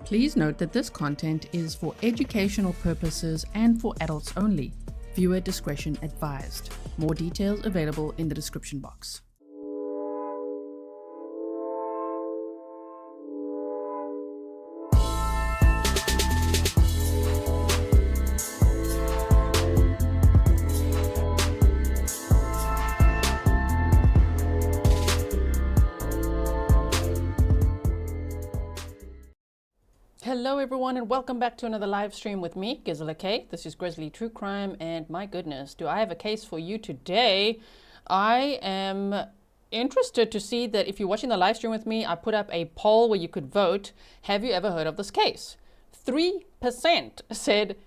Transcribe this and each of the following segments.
Please note that this content is for educational purposes and for adults only. Viewer discretion advised. More details available in the description box. Hello everyone and welcome back to another live stream with me, Grizzly. This is Grizzly True Crime, and my goodness, do I have a case for you today. I am interested to see that if you're watching the live stream with me, I put up a poll where you could vote. Have you ever heard of this case? 3% said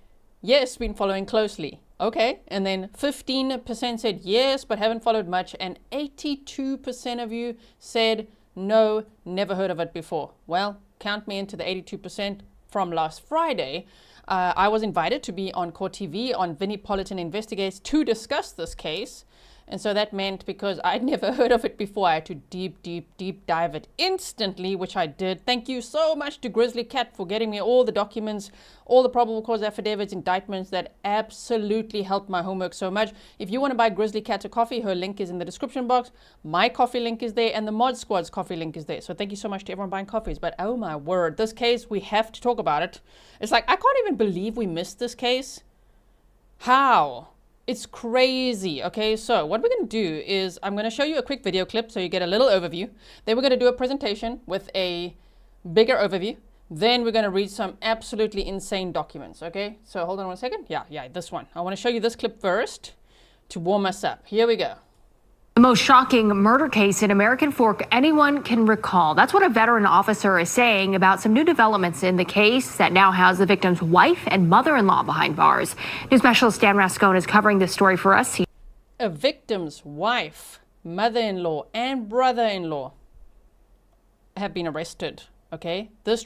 yes, been following closely. Okay, and then 15% said yes, but haven't followed much, and 82% of you said no, never heard of it before. Well, count me into the 82% from last Friday. I was invited to be on Court TV on Vinnie-Politan Investigates to discuss this case. And so that meant, because I'd never heard of it before, I had to deep dive it instantly, which I did. Thank you so much to Grizzly Cat for getting me all the documents, all the probable cause affidavits, indictments. That absolutely helped my homework so much. If you want to buy Grizzly Cat a coffee, her link is in the description box. My coffee link is there, and the Mod Squad's coffee link is there. So thank you so much to everyone buying coffees. But oh my word, this case, we have to talk about it. It's like, I can't even believe we missed this case. How? It's crazy. Okay, so what we're going to do is I'm going to show you a quick video clip so you get a little overview. Then we're going to do a presentation with a bigger overview. Then we're going to read some absolutely insane documents. Okay, so hold on one second. Yeah, this one. I want to show you this clip first to warm us up. Here we go. The most shocking murder case in American Fork anyone can recall. That's what a veteran officer is saying about some new developments in the case that now has the victim's wife and mother-in-law behind bars. News specialist Dan Rascone is covering this story for us. A victim's wife, mother-in-law, and brother-in-law have been arrested. Okay, this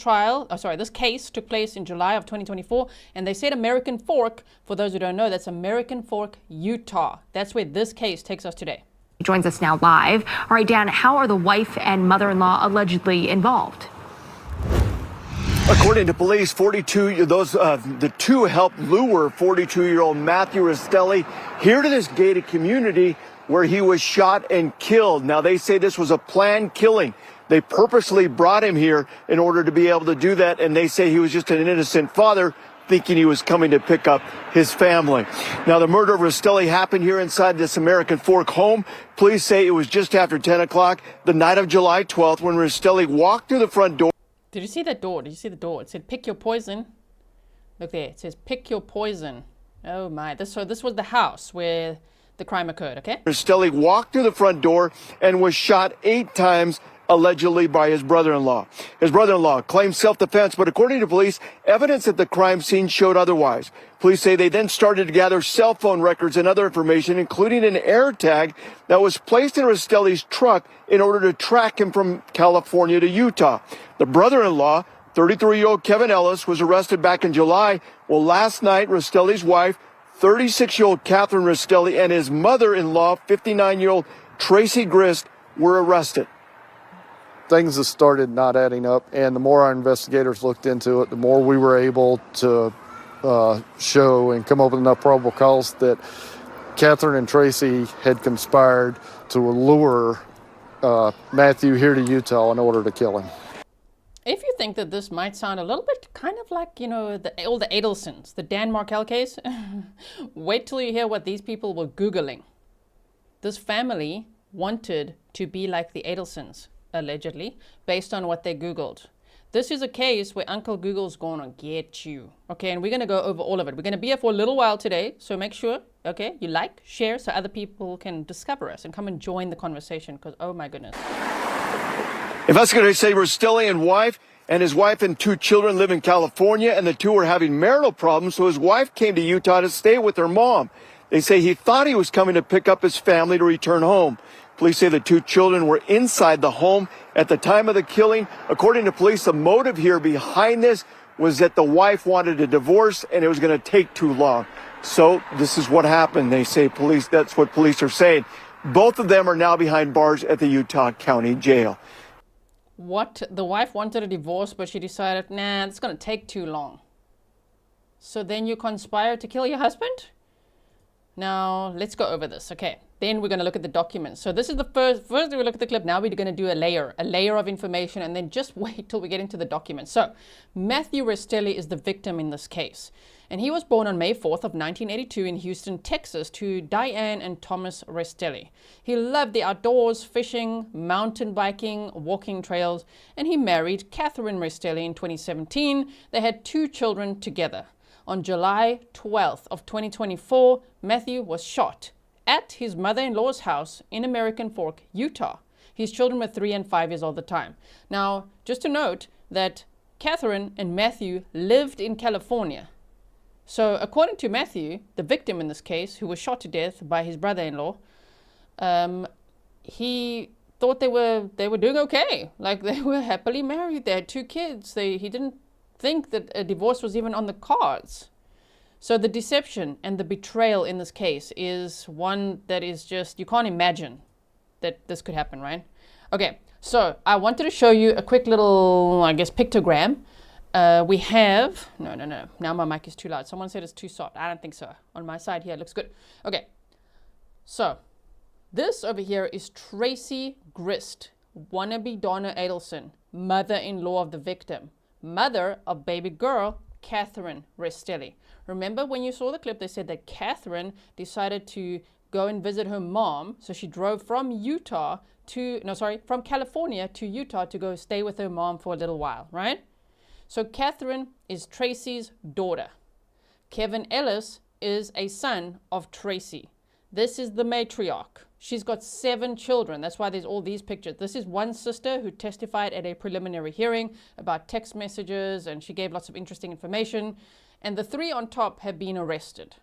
case took place in July of 2024, and they said American Fork. For those who don't know, that's American Fork, Utah. That's where this case takes us today. He joins us now live. All right, Dan, how are the wife and mother-in-law allegedly involved? According to police, the two helped lure 42-year-old Matthew Restelli here to this gated community where he was shot and killed. Now, they say this was a planned killing. They purposely brought him here in order to be able to do that, and they say he was just an innocent father thinking he was coming to pick up his family. Now, the murder of Restelli happened here inside this American Fork home. Police say it was just after 10 o'clock, the night of July 12th, when Restelli walked through the front door. Did you see that door? Did you see the door? It said, pick your poison. Look there. It says, pick your poison. Oh, my. This was the house where the crime occurred, okay? Restelli walked through the front door and was shot 8 times, allegedly by his brother-in-law. His brother-in-law claimed self-defense, but according to police, evidence at the crime scene showed otherwise. Police say they then started to gather cell phone records and other information, including an air tag that was placed in Restelli's truck in order to track him from California to Utah. The brother-in-law, 33-year-old Kevin Ellis, was arrested back in July. Well, last night, Restelli's wife, 36-year-old Kathryn Restelli, and his mother-in-law, 59-year-old Tracey Grist, were arrested. Things have started not adding up, and the more our investigators looked into it, the more we were able to show and come up with enough probable cause that Kathryn and Tracey had conspired to lure Matthew here to Utah in order to kill him. If you think that this might sound a little bit kind of like, all the Adelsons, the Dan Markel case, wait till you hear what these people were Googling. This family wanted to be like the Adelsons, allegedly, based on what they Googled. This is a case where Uncle Google's gonna get you. Okay, and we're gonna go over all of it. We're gonna be here for a little while today, so make sure, okay, you like, share, so other people can discover us and come and join the conversation, because oh my goodness. Investigators say Restelli and his wife and 2 children live in California, and the two were having marital problems, so his wife came to Utah to stay with her mom. They say he thought he was coming to pick up his family to return home. Police say the 2 children were inside the home at the time of the killing. According to police, the motive here behind this was that the wife wanted a divorce and it was going to take too long. So this is what happened. They say that's what police are saying. Both of them are now behind bars at the Utah County Jail. what the wife wanted a divorce, but she decided, nah, it's going to take too long. So then you conspire to kill your husband? Now, let's go over this. Okay, then we're going to look at the documents. So this is the first we look at the clip. Now we're going to do a layer of information, and then just wait till we get into the documents. So Matthew Restelli is the victim in this case. And he was born on May 4th of 1982 in Houston, Texas, to Diane and Thomas Restelli. He loved the outdoors, fishing, mountain biking, walking trails, and he married Kathryn Restelli in 2017. They had 2 children together. On July 12th of 2024, Matthew was shot at his mother-in-law's house in American Fork, Utah. His children were 3 and 5 years old at the time. Now, just to note that Kathryn and Matthew lived in California. So according to Matthew, the victim in this case, who was shot to death by his brother-in-law, he thought they were doing okay. Like, they were happily married. They had 2 kids. He didn't think that a divorce was even on the cards. So the deception and the betrayal in this case is one that is just, you can't imagine that this could happen, right? Okay, so I wanted to show you a quick little, I guess, pictogram. We have, no, now my mic is too loud. Someone said it's too soft. I don't think so. On my side here, it looks good. Okay, so this over here is Tracey Grist, wannabe Donna Adelson, mother-in-law of the victim, mother of baby girl Kathryn Restelli. Remember when you saw the clip, they said that Kathryn decided to go and visit her mom. So she drove from California to Utah to go stay with her mom for a little while, right? So Kathryn is Tracey's daughter. Kevin Ellis is a son of Tracey. This is the matriarch. She's got 7 children. That's why there's all these pictures. This is one sister who testified at a preliminary hearing about text messages, and she gave lots of interesting information. And the 3 on top have been arrested,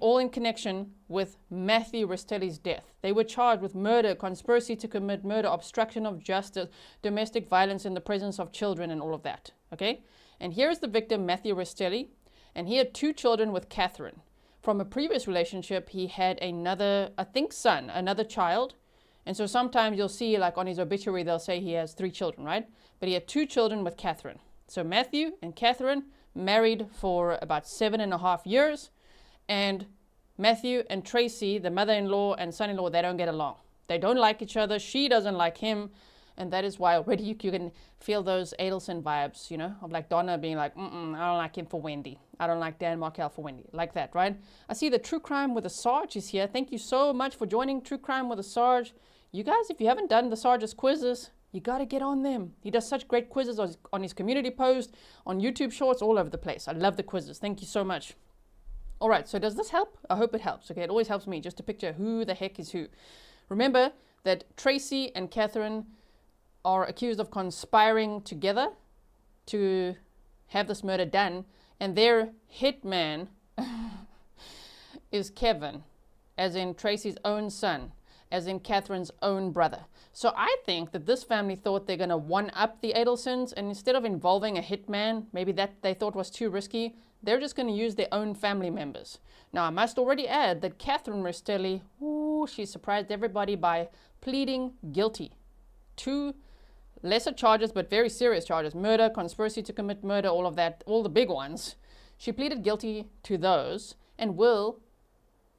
all in connection with Matthew Restelli's death. They were charged with murder, conspiracy to commit murder, obstruction of justice, domestic violence in the presence of children, and all of that. Okay? And here's the victim, Matthew Restelli, and he had 2 children with Kathryn. From a previous relationship, he had another child. And so sometimes you'll see, like on his obituary, they'll say he has 3 children, right? But he had 2 children with Kathryn. So Matthew and Kathryn married for about 7.5 years. And Matthew and Tracey, the mother-in-law and son-in-law, they don't get along. They don't like each other. She doesn't like him. And that is why already you can feel those Adelson vibes, you know, of like Donna being like, I don't like him for Wendy. I don't like Dan Markell for Wendy. Like that, right? I see the True Crime with a Sarge is here. Thank you so much for joining True Crime with a Sarge. You guys, if you haven't done the Sarge's quizzes, you got to get on them. He does such great quizzes on his community post, on YouTube Shorts, all over the place. I love the quizzes. Thank you so much. All right, so does this help? I hope it helps. Okay, it always helps me just to picture who the heck is who. Remember that Tracey and Kathryn are accused of conspiring together to have this murder done, and their hitman is Kevin, as in Tracey's own son, as in Kathryn's own brother. So I think that this family thought they're going to one-up the Adelsons, and instead of involving a hitman, maybe that they thought was too risky, they're just going to use their own family members. Now, I must already add that Kathryn Restelli, she surprised everybody by pleading guilty to lesser charges, but very serious charges. Murder, conspiracy to commit murder, all of that, all the big ones. She pleaded guilty to those and will,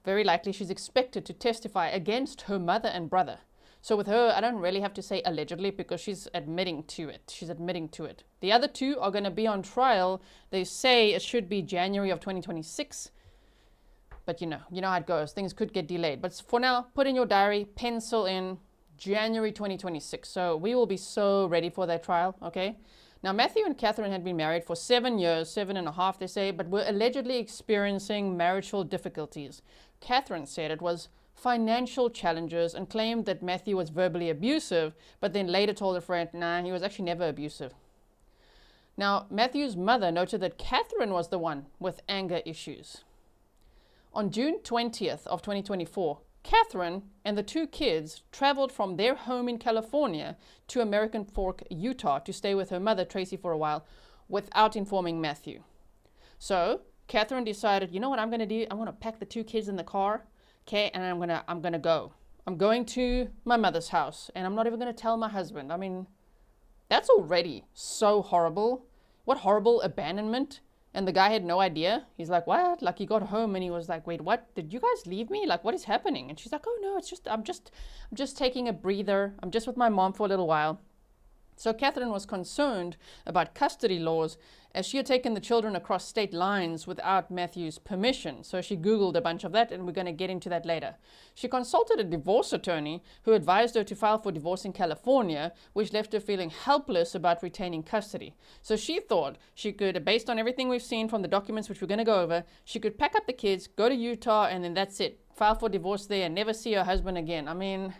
very likely, she's expected to testify against her mother and brother. So with her, I don't really have to say allegedly because she's admitting to it. She's admitting to it. The other 2 are going to be on trial. They say it should be January of 2026. But you know how it goes. Things could get delayed. But for now, put in your diary, pencil in January 2026. So we will be so ready for that trial, okay? Now, Matthew and Kathryn had been married for 7 years, 7.5 they say, but were allegedly experiencing marital difficulties. Kathryn said it was financial challenges and claimed that Matthew was verbally abusive, but then later told a friend, nah, he was actually never abusive. Now, Matthew's mother noted that Kathryn was the one with anger issues. On June 20th of 2024, Kathryn and the 2 kids traveled from their home in California to American Fork, Utah to stay with her mother, Tracey, for a while without informing Matthew. So Kathryn decided, you know what I'm going to do? I'm going to pack the 2 kids in the car, okay, and I'm going to go. I'm going to my mother's house, and I'm not even going to tell my husband. I mean, That's already so horrible. What horrible abandonment. And the guy had no idea. He's like, what? Like, he got home and he was like, wait, what? Did you guys leave me? Like, what is happening? And she's like, oh no, I'm just taking a breather. I'm just with my mom for a little while. So Kathryn was concerned about custody laws as she had taken the children across state lines without Matthew's permission. So she Googled a bunch of that, and we're going to get into that later. She consulted a divorce attorney who advised her to file for divorce in California, which left her feeling helpless about retaining custody. So she thought she could, based on everything we've seen from the documents which we're going to go over, she could pack up the kids, go to Utah, and then that's it. File for divorce there and never see her husband again. I mean,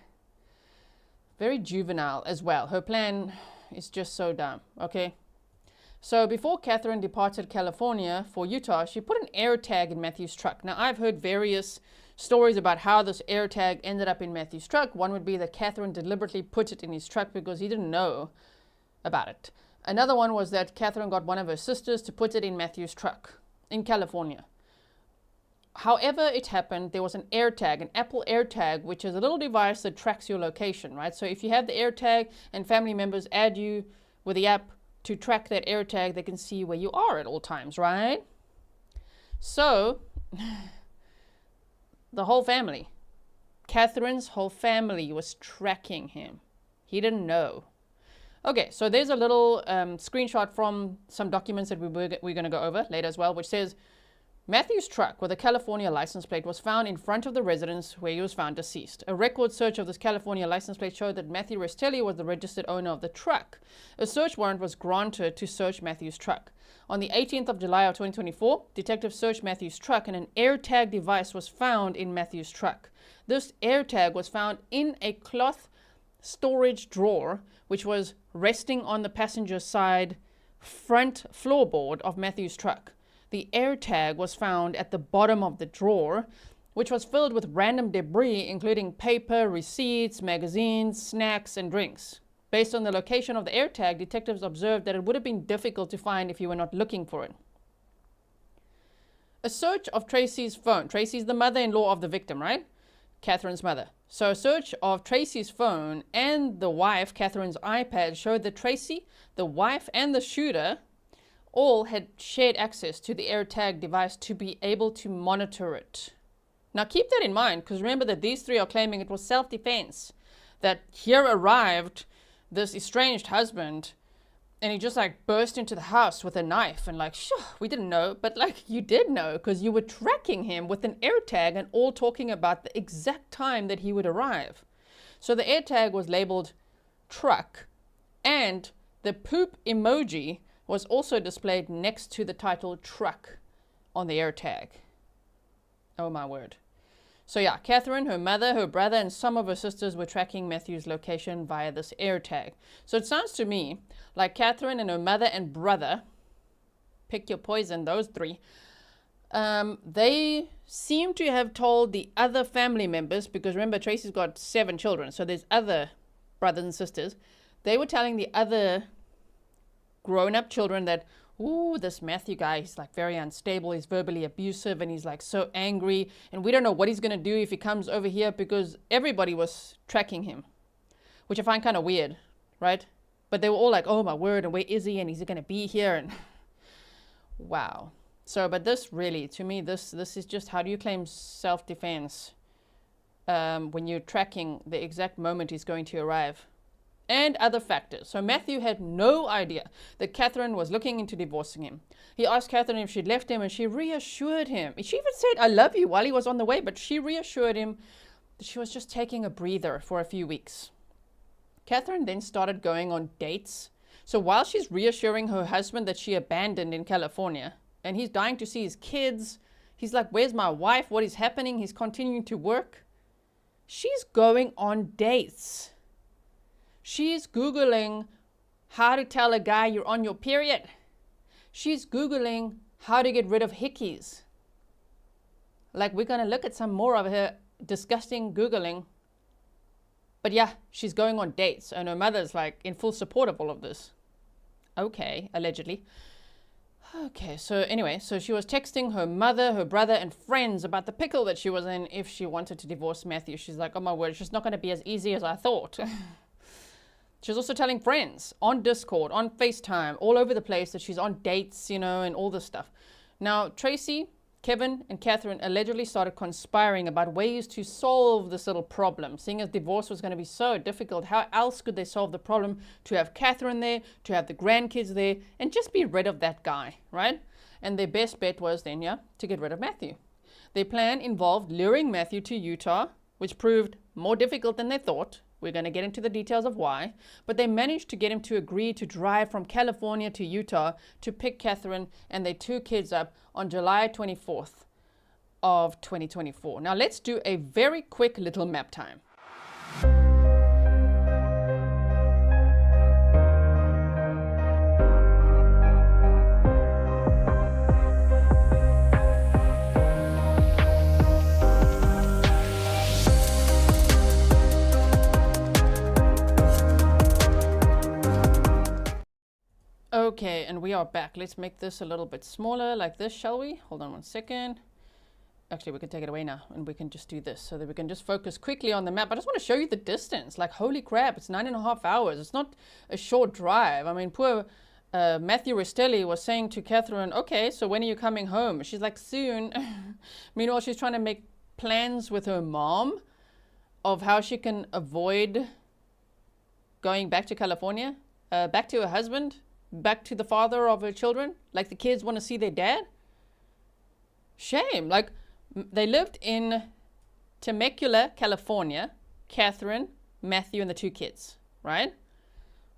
very juvenile as well. Her plan is just so dumb, okay? So before Kathryn departed California for Utah, she put an air tag in Matthew's truck. Now, I've heard various stories about how this air tag ended up in Matthew's truck. One would be that Kathryn deliberately put it in his truck because he didn't know about it. Another one was that Kathryn got one of her sisters to put it in Matthew's truck in California. However it happened, there was an air tag, an Apple air tag, which is a little device that tracks your location, right? So if you have the air tag and family members add you with the app to track that air tag, they can see where you are at all times, right? So the whole family, Kathryn's whole family was tracking him. He didn't know. Okay, so there's a little screenshot from some documents that we're going to go over later as well, which says, Matthew's truck with a California license plate was found in front of the residence where he was found deceased. A record search of this California license plate showed that Matthew Restelli was the registered owner of the truck. A search warrant was granted to search Matthew's truck. On the 18th of July of 2024, detectives searched Matthew's truck and an AirTag device was found in Matthew's truck. This AirTag was found in a cloth storage drawer, which was resting on the passenger side front floorboard of Matthew's truck. The AirTag was found at the bottom of the drawer, which was filled with random debris, including paper, receipts, magazines, snacks, and drinks. Based on the location of the AirTag, detectives observed that it would have been difficult to find if you were not looking for it. A search of Tracey's phone. Tracey's the mother-in-law of the victim, right? Kathryn's mother. So a search of Tracey's phone and the wife, Kathryn's iPad, showed that Tracey, the wife, and the shooter all had shared access to the AirTag device to be able to monitor it. Now keep that in mind, because remember that these three are claiming it was self-defense, that here arrived this estranged husband and he just like burst into the house with a knife and like, sure, we didn't know, but like you did know because you were tracking him with an AirTag and all talking about the exact time that he would arrive. So the AirTag was labeled truck, and the poop emoji was also displayed next to the title truck on the AirTag. Oh my word. So yeah, Kathryn, her mother, her brother, and some of her sisters were tracking Matthew's location via this AirTag. So it sounds to me like Kathryn and her mother and brother, pick your poison, those three, they seem to have told the other family members, because remember Tracey's got 7 children, so there's other brothers and sisters. They were telling the other grown-up children that, ooh, this Matthew guy, he's like very unstable, he's verbally abusive, and he's like so angry, and we don't know what he's going to do if he comes over here, because everybody was tracking him, which I find kind of weird, right? But they were all like, oh my word, and where is he, and is he going to be here, and wow. So, but this really, to me, this is just, how do you claim self-defense when you're tracking the exact moment he's going to arrive? And other factors. So Matthew had no idea that Kathryn was looking into divorcing him. He asked Kathryn if she'd left him, and she reassured him. She even said, I love you, while he was on the way, but she reassured him that she was just taking a breather for a few weeks. Kathryn then started going on dates. So while she's reassuring her husband that she abandoned in California, and he's dying to see his kids, he's like, where's my wife? What is happening? He's continuing to work. She's going on dates. She's Googling how to tell a guy you're on your period. She's Googling how to get rid of hickeys. Like, we're going to look at some more of her disgusting Googling. But yeah, she's going on dates, and her mother's like in full support of all of this. Okay, allegedly. Okay, so anyway, so she was texting her mother, her brother, and friends about the pickle that she was in if she wanted to divorce Matthew. She's like, oh my word, it's just not going to be as easy as I thought. She's also telling friends on Discord, on FaceTime, all over the place that she's on dates, you know, and all this stuff. Now, Tracey, Kevin, and Kathryn allegedly started conspiring about ways to solve this little problem. Seeing as divorce was going to be so difficult, how else could they solve the problem? To have Kathryn there, to have the grandkids there, and just be rid of that guy, right? And their best bet was then, to get rid of Matthew. Their plan involved luring Matthew to Utah, which proved more difficult than they thought. We're going to get into the details of why, but they managed to get him to agree to drive from California to Utah to pick Kathryn and their 2 kids up on July 24th of 2024. Now let's do a very quick little map time. Okay, and we are back. Let's make this a little bit smaller like this, shall we? Hold on 1 second. Actually, we can take it away now and we can just do this so that we can just focus quickly on the map. I just want to show you the distance. Like, holy crap, it's 9.5 hours. It's not a short drive. I mean, poor Matthew Restelli was saying to Kathryn, okay, so when are you coming home? She's like, soon. Meanwhile, she's trying to make plans with her mom of how she can avoid going back to California, back to her husband, back to the father of her children. Like, the kids want to see their dad. Shame. Like, they lived in Temecula, California, Kathryn, Matthew, and the 2 kids, right?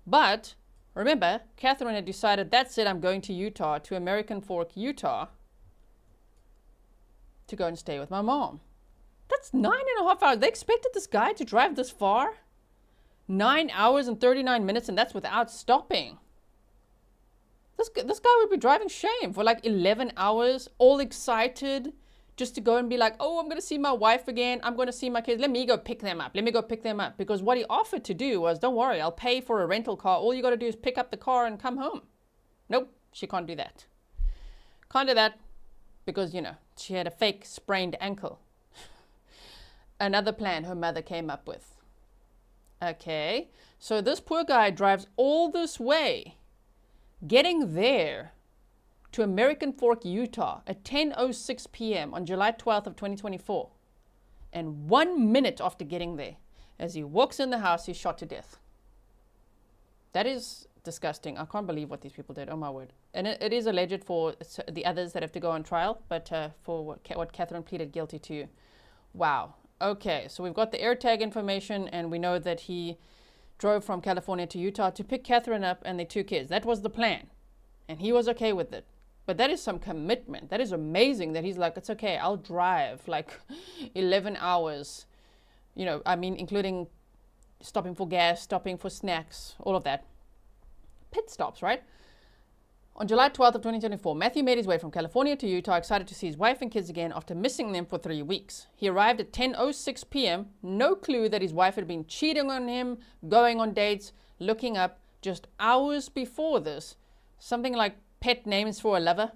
But remember, Kathryn had decided, that's it, I'm going to Utah, to American Fork, Utah, to go and stay with my mom. That's 9.5 hours. They expected this guy to drive this far? 9 hours and 39 minutes, and that's without stopping. This guy would be driving shame for like 11 hours, all excited, just to go and be like, oh, I'm going to see my wife again. I'm going to see my kids. Let me go pick them up. Let me go pick them up. Because what he offered to do was, don't worry, I'll pay for a rental car. All you got to do is pick up the car and come home. Nope, she can't do that. Can't do that because, you know, she had a fake sprained ankle. Another plan her mother came up with. Okay, so this poor guy drives all this way, getting there to American Fork, Utah at 10:06 p.m. on July 12th of 2024. And 1 minute after getting there, as he walks in the house, he's shot to death. That is disgusting. I can't believe what these people did. Oh, my word. And it is alleged for the others that have to go on trial, but for what Kathryn pleaded guilty to. Wow. Okay, so we've got the AirTag information, and we know that he drove from California to Utah to pick Kathryn up and their 2 kids. That was the plan, and he was okay with it. But that is some commitment. That is amazing that he's like, it's okay, I'll drive like 11 hours. You know, I mean, including stopping for gas, stopping for snacks, all of that. Pit stops, right? On July 12th of 2024, Matthew made his way from California to Utah, excited to see his wife and kids again after missing them for 3 weeks. He arrived at 10:06 p.m., no clue that his wife had been cheating on him, going on dates, looking up just hours before this. Something like pet names for a lover.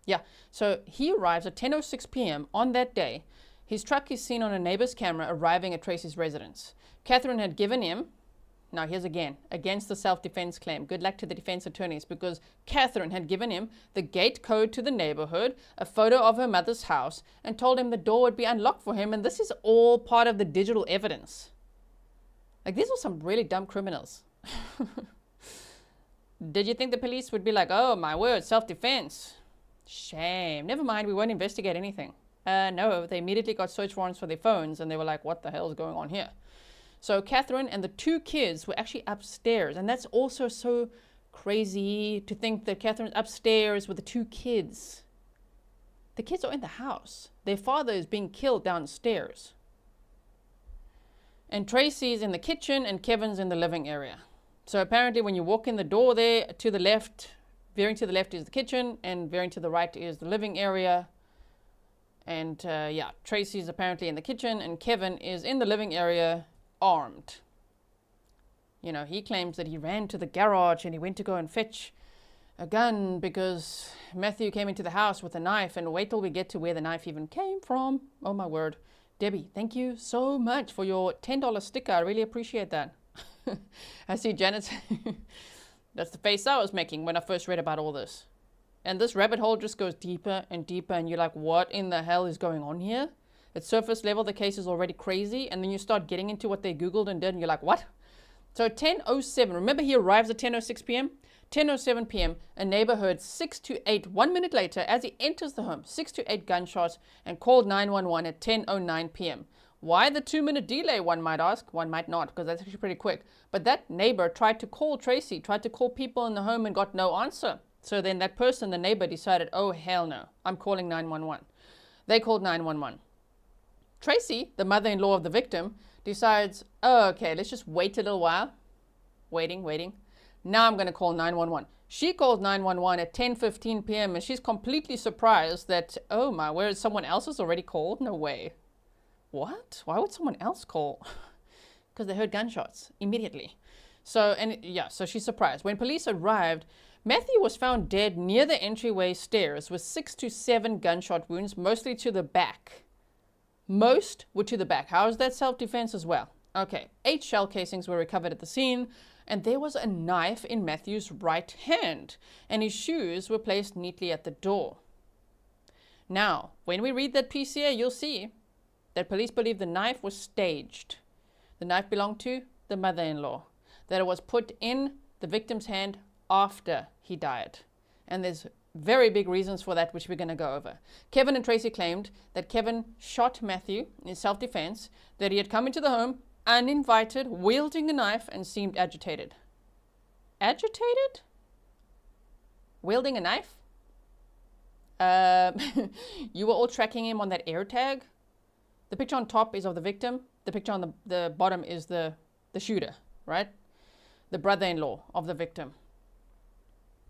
Yeah, so he arrives at 10:06 p.m. on that day. His truck is seen on a neighbor's camera arriving at Tracey's residence. Kathryn had given him, now here's again, against the self-defense claim. Good luck to the defense attorneys, because Kathryn had given him the gate code to the neighborhood, a photo of her mother's house, and told him the door would be unlocked for him, and this is all part of the digital evidence. Like, these were some really dumb criminals. Did you think the police would be like, oh, my word, self-defense? Shame. Never mind, we won't investigate anything. No, they immediately got search warrants for their phones, and they were like, what the hell is going on here? So Kathryn and the 2 kids were actually upstairs, and that's also so crazy to think that Kathryn's upstairs with the 2 kids. The kids are in the house. Their father is being killed downstairs. And Tracey's in the kitchen, and Kevin's in the living area. So apparently when you walk in the door there, to the left, veering to the left is the kitchen, and veering to the right is the living area. And yeah, Tracey's apparently in the kitchen, and Kevin is in the living area, armed. You know, he claims that he ran to the garage and he went to go and fetch a gun because Matthew came into the house with a knife, and wait till we get to where the knife even came from. Oh my word. Debbie, thank you so much for your $10 sticker. I really appreciate that. I see Janet. That's the face I was making when I first read about all this. And this rabbit hole just goes deeper and deeper, and you're like, what in the hell is going on here? At surface level, the case is already crazy, and then you start getting into what they Googled and did, and you're like, what? So at 10:07, remember he arrives at 10:06 p.m.? 10:07 p.m., a neighbor heard 6 to 8, 1 minute later, as he enters the home, 6 to 8 gunshots, and called 911 at 10:09 p.m. Why the 2-minute delay, one might ask? One might not, because that's actually pretty quick. But that neighbor tried to call Tracey, tried to call people in the home and got no answer. So then that person, the neighbor, decided, oh, hell no, I'm calling 911. They called 911. Tracey, the mother-in-law of the victim, decides, oh, okay, let's just wait a little while. Waiting. Now I'm going to call 911. She calls 911 at 10:15 p.m. and she's completely surprised that, oh my, where someone else has already called? No way. What? Why would someone else call? Because they heard gunshots immediately. So she's surprised. When police arrived, Matthew was found dead near the entryway stairs with 6 to 7 gunshot wounds, mostly to the back. Most were to the back. How is that self-defense as well? Okay, 8 shell casings were recovered at the scene, and there was a knife in Matthew's right hand, and his shoes were placed neatly at the door. Now, when we read that PCA, you'll see that police believe the knife was staged. The knife belonged to the mother-in-law, that it was put in the victim's hand after he died. And there's very big reasons for that, which we're going to go over. Kevin and Tracey claimed that Kevin shot Matthew in self-defense, that he had come into the home uninvited, wielding a knife, and seemed agitated. Agitated? Wielding a knife? You were all tracking him on that air tag. The picture on top is of the victim. The picture on the bottom is the shooter, right? The brother-in-law of the victim.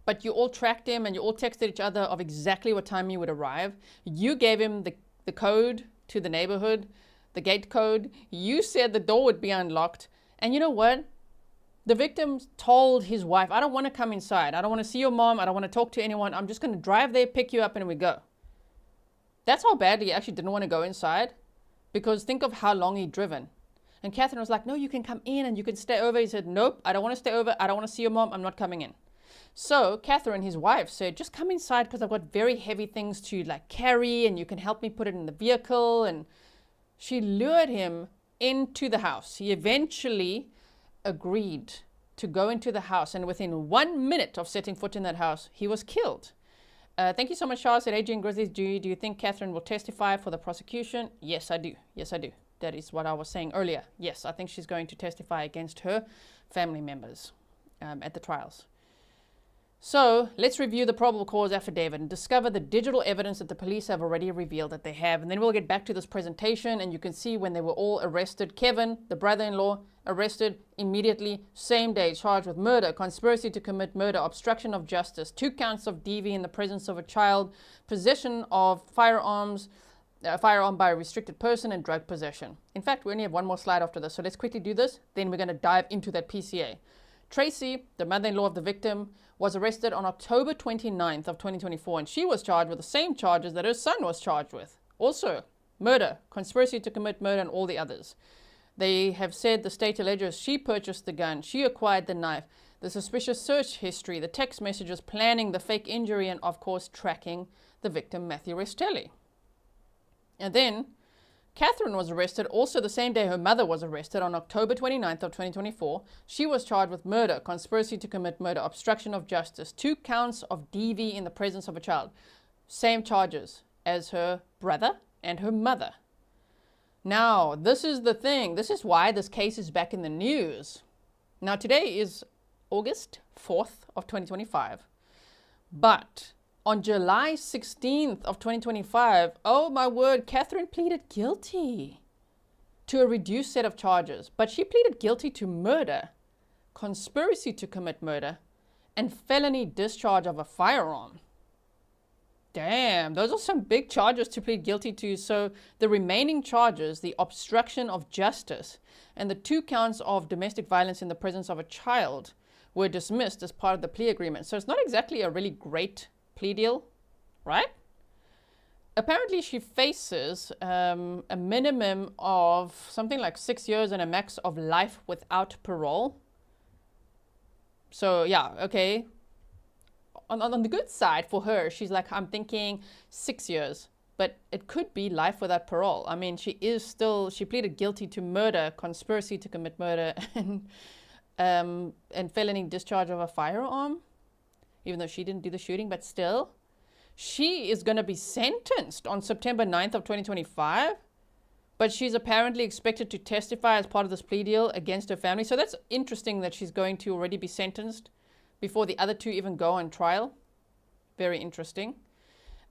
But you all tracked him and you all texted each other of exactly what time he would arrive. You gave him the code to the neighborhood, the gate code. You said the door would be unlocked. And you know what? The victim told his wife, I don't want to come inside. I don't want to see your mom. I don't want to talk to anyone. I'm just going to drive there, pick you up, and we go. That's how badly he actually didn't want to go inside. Because think of how long he'd driven. And Kathryn was like, no, you can come in and you can stay over. He said, nope, I don't want to stay over. I don't want to see your mom. I'm not coming in. So Kathryn, his wife, said, just come inside because I've got very heavy things to carry and you can help me put it in the vehicle. And she lured him into the house. He eventually agreed to go into the house, and within 1 minute of setting foot in that house, he was killed. Thank you so much, Charles. Said Adrian Grizzly, do you think Kathryn will testify for the prosecution? Yes, I do. Yes, I do. That is what I was saying earlier. Yes, I think she's going to testify against her family members at the trials. So let's review the probable cause affidavit and discover the digital evidence that the police have already revealed that they have. And then we'll get back to this presentation and you can see when they were all arrested. Kevin, the brother-in-law, arrested immediately, same day, charged with murder, conspiracy to commit murder, obstruction of justice, 2 counts of DV in the presence of a child, possession of firearm by a restricted person, and drug possession. In fact, we only have one more slide after this, so let's quickly do this. Then we're going to dive into that PCA. Tracey, the mother-in-law of the victim, was arrested on October 29th of 2024, and she was charged with the same charges that her son was charged with. Also, murder, conspiracy to commit murder, and all the others. They have said the state alleges she purchased the gun, she acquired the knife, the suspicious search history, the text messages, planning the fake injury, and of course tracking the victim, Matthew Restelli. And then Kathryn was arrested also the same day her mother was arrested on October 29th of 2024. She was charged with murder, conspiracy to commit murder, obstruction of justice, 2 counts of DV in the presence of a child. Same charges as her brother and her mother. Now, this is the thing. This is why this case is back in the news. Now, today is August 4th of 2025. But on July 16th of 2025, oh my word, Kathryn pleaded guilty to a reduced set of charges. But she pleaded guilty to murder, conspiracy to commit murder, and felony discharge of a firearm. Damn, those are some big charges to plead guilty to. So the remaining charges, the obstruction of justice and the 2 counts of domestic violence in the presence of a child, were dismissed as part of the plea agreement. So it's not exactly a really great plea deal, right? Apparently she faces a minimum of something like 6 years and a max of life without parole. So yeah, okay. On the good side for her, she's like, I'm thinking 6 years, but it could be life without parole. I mean, she pleaded guilty to murder, conspiracy to commit murder, and felony discharge of a firearm, even though she didn't do the shooting, but still. She is going to be sentenced on September 9th of 2025, but she's apparently expected to testify as part of this plea deal against her family. So that's interesting that she's going to already be sentenced before the other two even go on trial. Very interesting.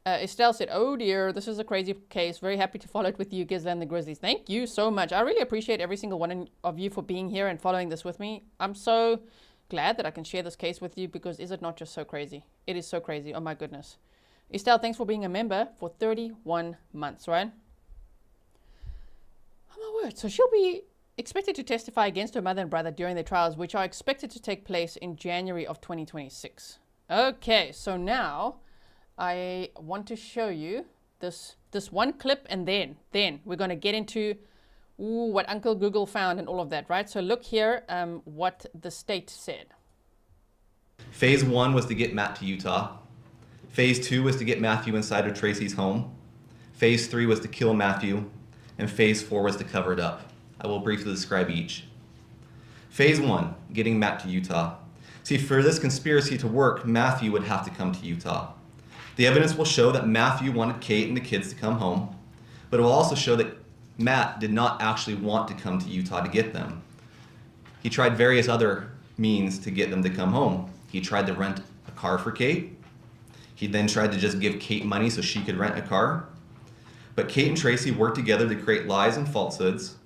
Estelle said, oh dear, this is a crazy case. Very happy to follow it with you, Grizzly and the Grizzlies. Thank you so much. I really appreciate every single one of you for being here and following this with me. I'm so glad that I can share this case with you, because is it not just so crazy? It is so crazy. Oh my goodness. Estelle, thanks for being a member for 31 months, right? Oh my word. So she'll be expected to testify against her mother and brother during their trials, which are expected to take place in January of 2026. Okay, so now I want to show you this one clip, and then we're going to get into what Uncle Google found and all of that, right? So look here, what the state said. Phase 1 was to get Matt to Utah. Phase 2 was to get Matthew inside of Tracey's home. Phase 3 was to kill Matthew. And Phase 4 was to cover it up. I will briefly describe each. Phase 1, getting Matt to Utah. See, for this conspiracy to work, Matthew would have to come to Utah. The evidence will show that Matthew wanted Kate and the kids to come home, but it will also show that Matt did not actually want to come to Utah to get them. He tried various other means to get them to come home. He tried to rent a car for Kate. He then tried to just give Kate money so she could rent a car. But Kate and Tracey worked together to create lies and falsehoods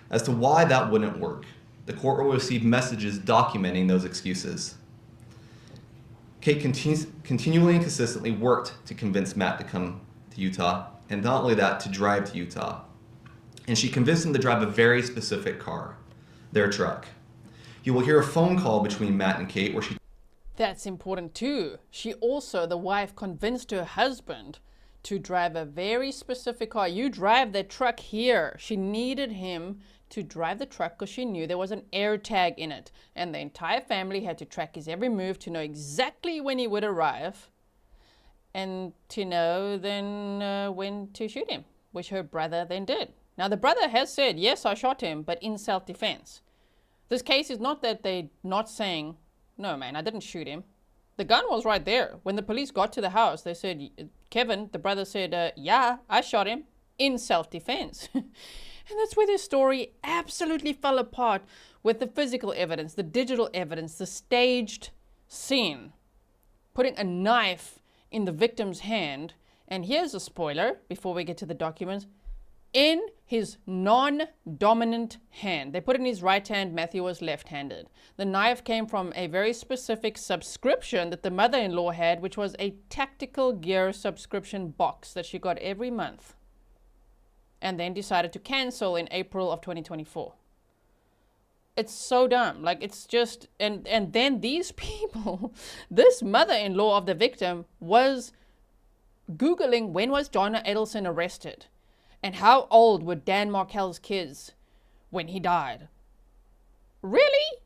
as to why that wouldn't work. The court will receive messages documenting those excuses. Kate continually and consistently worked to convince Matt to come to Utah, and not only that, to drive to Utah. And she convinced him to drive a very specific car, their truck. You will hear a phone call between Matt and Kate where she... That's important too. She also, the wife, convinced her husband to drive a very specific car. You drive the truck here. She needed him to drive the truck because she knew there was an air tag in it. And the entire family had to track his every move to know exactly when he would arrive and to know then when to shoot him, which her brother then did. Now, the brother has said, yes, I shot him, but in self-defense. This case is not that they're not saying, no, man, I didn't shoot him. The gun was right there. When the police got to the house, they said, Kevin, the brother said, yeah, I shot him in self-defense. And that's where their story absolutely fell apart with the physical evidence, the digital evidence, the staged scene, putting a knife in the victim's hand. And here's a spoiler before we get to the documents. In his non-dominant hand. They put it in his right hand. Matthew was left-handed. The knife came from a very specific subscription that the mother-in-law had, which was a tactical gear subscription box that she got every month, and then decided to cancel in April of 2024. It's so dumb. Like, it's just, and then these people, this mother-in-law of the victim was Googling when was Donna Adelson arrested. And how old were Dan Markel's kids when he died? Really?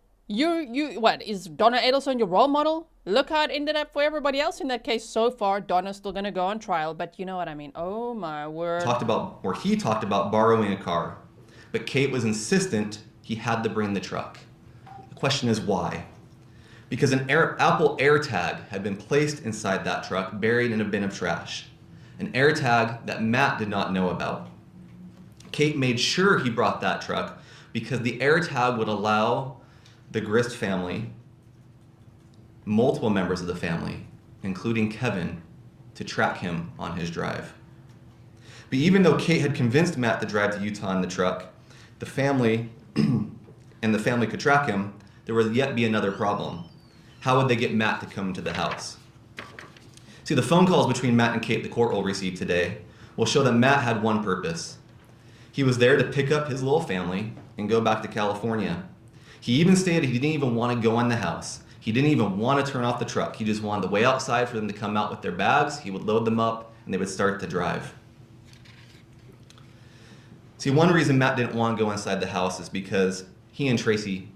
What, is Donna Adelson your role model? Look how it ended up for everybody else in that case so far. Donna's still going to go on trial, but you know what I mean. Oh my word. He talked about borrowing a car, but Kate was insistent he had to bring the truck. The question is why? Because an Apple AirTag had been placed inside that truck, buried in a bin of trash. An AirTag that Matt did not know about. Kate made sure he brought that truck because the AirTag would allow the Grist family, multiple members of the family, including Kevin, to track him on his drive. But even though Kate had convinced Matt to drive to Utah in the truck, the family could track him, there would yet be another problem. How would they get Matt to come to the house? See, the phone calls between Matt and Kate the court will receive today will show that Matt had one purpose. He was there to pick up his little family and go back to California. He even stated he didn't even want to go in the house. He didn't even want to turn off the truck. He just wanted to wait outside for them to come out with their bags. He would load them up and they would start to drive. See, one reason Matt didn't want to go inside the house is because he and Tracey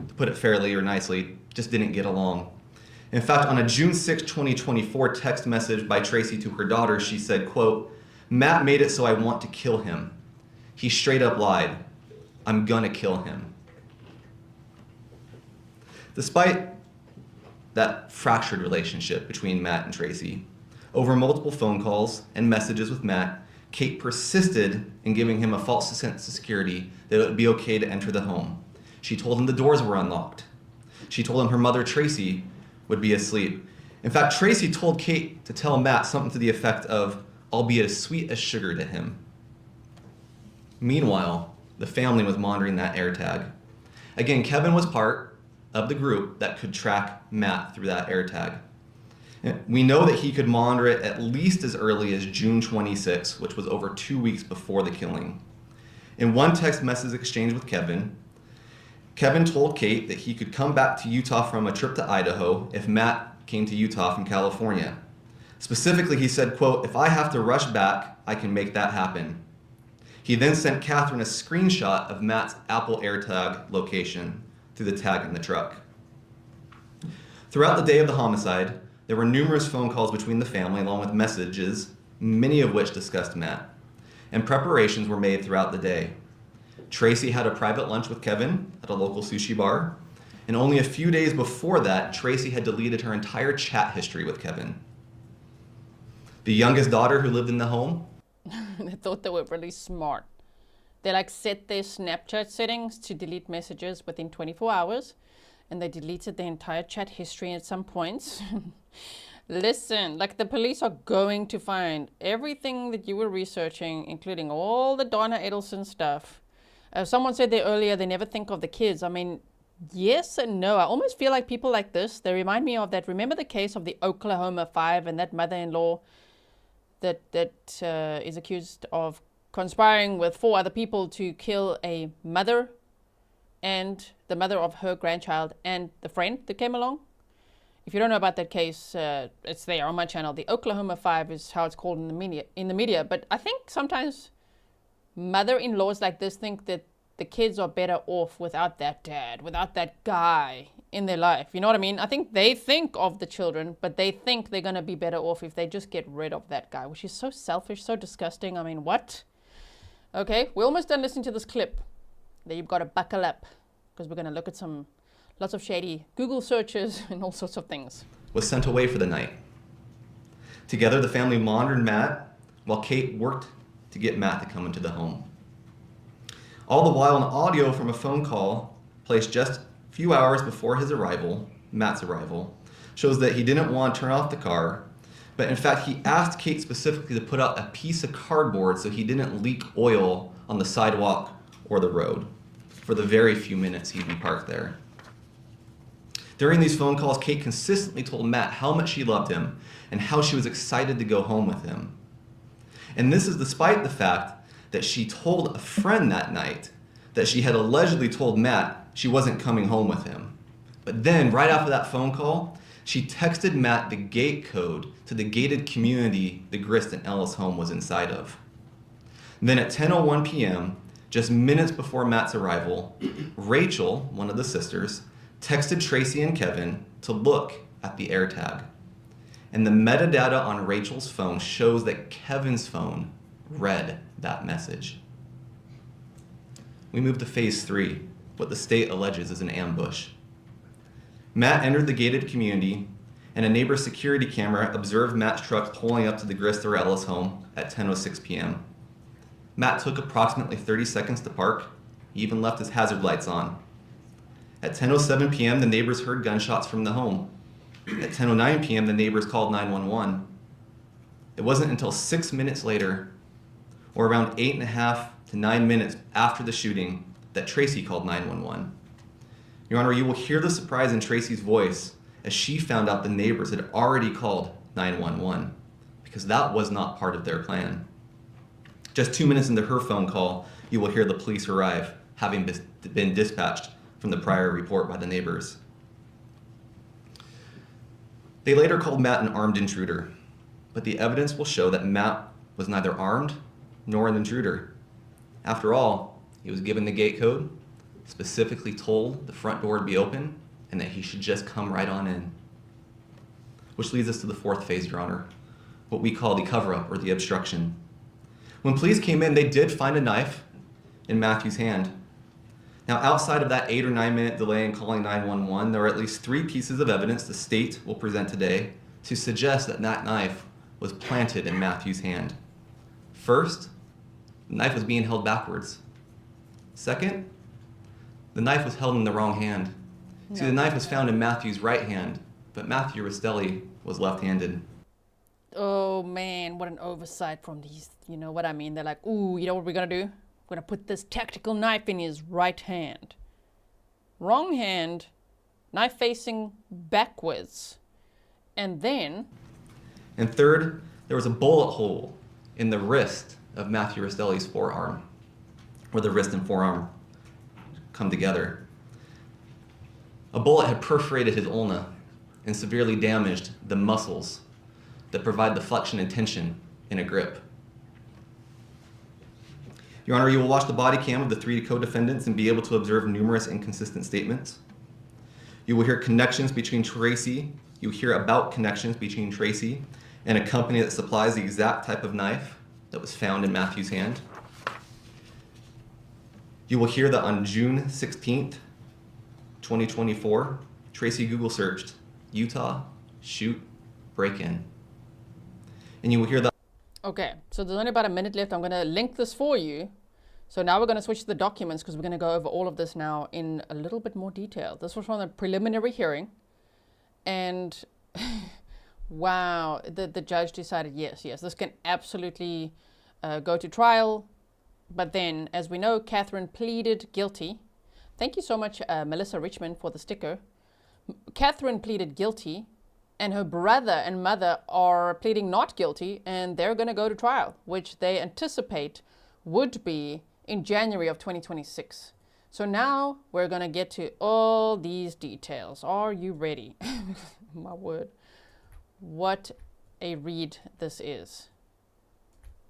to put it fairly or nicely, just didn't get along. In fact, on a June 6, 2024 text message by Tracey to her daughter, she said, quote, "Matt made it so I want to kill him. He straight up lied. I'm gonna kill him." Despite that fractured relationship between Matt and Tracey, over multiple phone calls and messages with Matt, Kate persisted in giving him a false sense of security that it would be okay to enter the home. She told him the doors were unlocked. She told him her mother, Tracey, would be asleep. In fact, Tracey told Kate to tell Matt something to the effect of, "I'll be as sweet as sugar to him." Meanwhile, the family was monitoring that AirTag. Again, Kevin was part of the group that could track Matt through that AirTag. We know that he could monitor it at least as early as June 26, which was over 2 weeks before the killing. In one text message exchange with Kevin told Kate that he could come back to Utah from a trip to Idaho if Matt came to Utah from California. Specifically, he said, quote, "If I have to rush back, I can make that happen." He then sent Kathryn a screenshot of Matt's Apple AirTag location through the tag in the truck. Throughout the day of the homicide, there were numerous phone calls between the family along with messages, many of which discussed Matt, and preparations were made throughout the day. Tracey had a private lunch with Kevin at a local sushi bar, and only a few days before that, Tracey had deleted her entire chat history with Kevin. The youngest daughter who lived in the home, They thought they were really smart. They like set their Snapchat settings to delete messages within 24 hours, and they deleted the entire chat history at some points. Listen, like the police are going to find everything that you were researching, including all the Donna Edelson stuff. Someone said there earlier, they never think of the kids. I mean, yes and no. I almost feel like people like this, they remind me of that. Remember the case of the Oklahoma 5 and that mother-in-law that is accused of conspiring with 4 other people to kill a mother and the mother of her grandchild and the friend that came along? If you don't know about that case, it's there on my channel. The Oklahoma 5 is how it's called in the media. But I think sometimes mother-in-laws like this think that the kids are better off without that dad, without that guy in their life. You know what I mean? I think they think of the children, but they think they're going to be better off if they just get rid of that guy, which is so selfish, so disgusting. I mean, what? Okay, we're almost done listening to this clip. Then you've got to buckle up because we're going to look at lots of shady Google searches and all sorts of things. Was sent away for the night. Together, the family monitored Matt while Kate worked to get Matt to come into the home. All the while, an audio from a phone call placed just a few hours before his arrival, Matt's arrival, shows that he didn't want to turn off the car, but in fact, he asked Kate specifically to put out a piece of cardboard so he didn't leak oil on the sidewalk or the road for the very few minutes he'd be parked there. During these phone calls, Kate consistently told Matt how much she loved him and how she was excited to go home with him. And this is despite the fact that she told a friend that night that she had allegedly told Matt she wasn't coming home with him. But then, right after that phone call, she texted Matt the gate code to the gated community the Grist and Ellis home was inside of. Then at 10:01 p.m., just minutes before Matt's arrival, Rachel, one of the sisters, texted Tracey and Kevin to look at the AirTag. And the metadata on Rachel's phone shows that Kevin's phone read that message. We move to phase 3, what the state alleges is an ambush. Matt entered the gated community, and a neighbor's security camera observed Matt's truck pulling up to the Grist or Ellis home at 10:06 p.m. Matt took approximately 30 seconds to park. He even left his hazard lights on. At 10:07 p.m., the neighbors heard gunshots from the home. At 10:09 p.m., the neighbors called 911. It wasn't until 6 minutes later, or around 8.5 to 9 minutes after the shooting, that Tracey called 911. Your Honor, you will hear the surprise in Tracey's voice as she found out the neighbors had already called 911, because that was not part of their plan. Just 2 minutes into her phone call, you will hear the police arrive, having been dispatched from the prior report by the neighbors. They later called Matt an armed intruder, but the evidence will show that Matt was neither armed nor an intruder. After all, he was given the gate code, specifically told the front door to be open and that he should just come right on in. Which leads us to the fourth phase, Your Honor, what we call the cover-up or the obstruction. When police came in, they did find a knife in Matthew's hand. Now, outside of that 8 or 9 minute delay in calling 911, there are at least 3 pieces of evidence the state will present today to suggest that that knife was planted in Matthew's hand. First, the knife was being held backwards. Second, the knife was held in the wrong hand. See, the knife was found in Matthew's right hand, but Matthew Restelli was left-handed. Oh man, what an oversight from these, you know what I mean? They're like, ooh, you know what we're gonna do? We're gonna put this tactical knife in his right hand. Wrong hand, knife facing backwards. And then... And third, there was a bullet hole in the wrist of Matthew Restelli's forearm, where the wrist and forearm come together. A bullet had perforated his ulna and severely damaged the muscles that provide the flexion and tension in a grip. Your Honor, you will watch the body cam of the 3 co-defendants and be able to observe numerous inconsistent statements. You will hear connections between Tracey, you hear about connections between Tracey and a company that supplies the exact type of knife that was found in Matthew's hand. You will hear that on June 16th, 2024, Tracey Google searched Utah, shoot, break-in. And you will hear that. Okay, so there's only about a minute left. I'm going to link this for you. So now we're going to switch to the documents because we're going to go over all of this now in a little bit more detail. This was from the preliminary hearing. And wow, the judge decided, yes, this can absolutely go to trial. But then, as we know, Kathryn pleaded guilty. Thank you so much, Melissa Richmond, for the sticker. Kathryn pleaded guilty, and her brother and mother are pleading not guilty, and they're going to go to trial, which they anticipate would be in January of 2026. So now we're going to get to all these details. Are you ready? My word. What a read this is.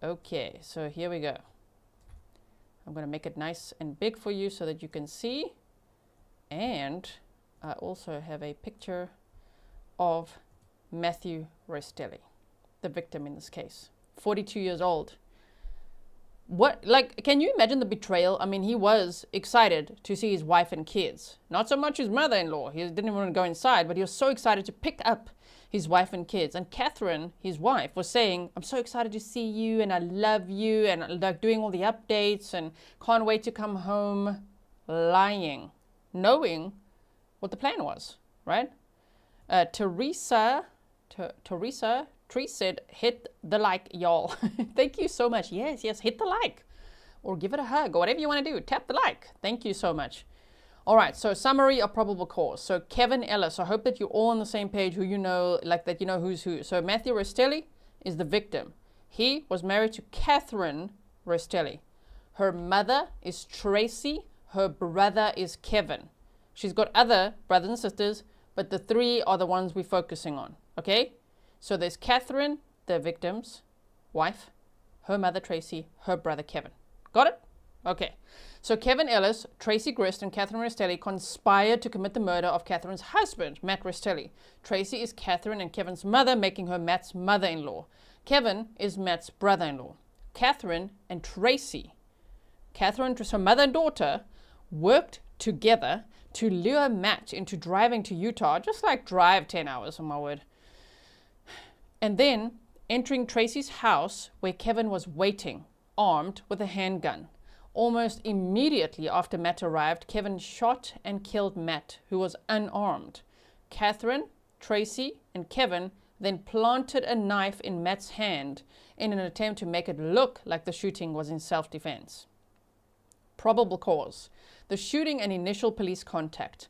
Okay, so here we go. I'm going to make it nice and big for you so that you can see. And I also have a picture of Matthew Restelli, the victim in this case. 42 years old. What, like, can you imagine the betrayal? I mean, he was excited to see his wife and kids. Not so much his mother-in-law. He didn't even want to go inside, but he was so excited to pick up his wife and kids. And Kathryn, his wife, was saying, I'm so excited to see you, and I love you, and like doing all the updates, and can't wait to come home. Lying. Knowing what the plan was, right? Teresa said, hit the like, y'all. Thank you so much. Yes, hit the like. Or give it a hug, or whatever you want to do. Tap the like. Thank you so much. All right, so summary of probable cause. So Kevin Ellis, I hope that you're all on the same page, who you know, like that you know who's who. So Matthew Restelli is the victim. He was married to Kathryn Restelli. Her mother is Tracey. Her brother is Kevin. She's got other brothers and sisters, but the 3 are the ones we're focusing on, okay? So there's Kathryn, the victim's wife, her mother Tracey, her brother Kevin. Got it? Okay. So Kevin Ellis, Tracey Grist, and Kathryn Restelli conspired to commit the murder of Kathryn's husband, Matt Restelli. Tracey is Kathryn and Kevin's mother, making her Matt's mother-in-law. Kevin is Matt's brother-in-law. Kathryn and Tracey, her mother and daughter, worked together to lure Matt into driving to Utah, just like drive 10 hours, on my word. And then entering Tracey's house where Kevin was waiting, armed with a handgun. Almost immediately after Matt arrived, Kevin shot and killed Matt, who was unarmed. Kathryn, Tracey, and Kevin then planted a knife in Matt's hand in an attempt to make it look like the shooting was in self-defense. Probable cause. The shooting and initial police contact.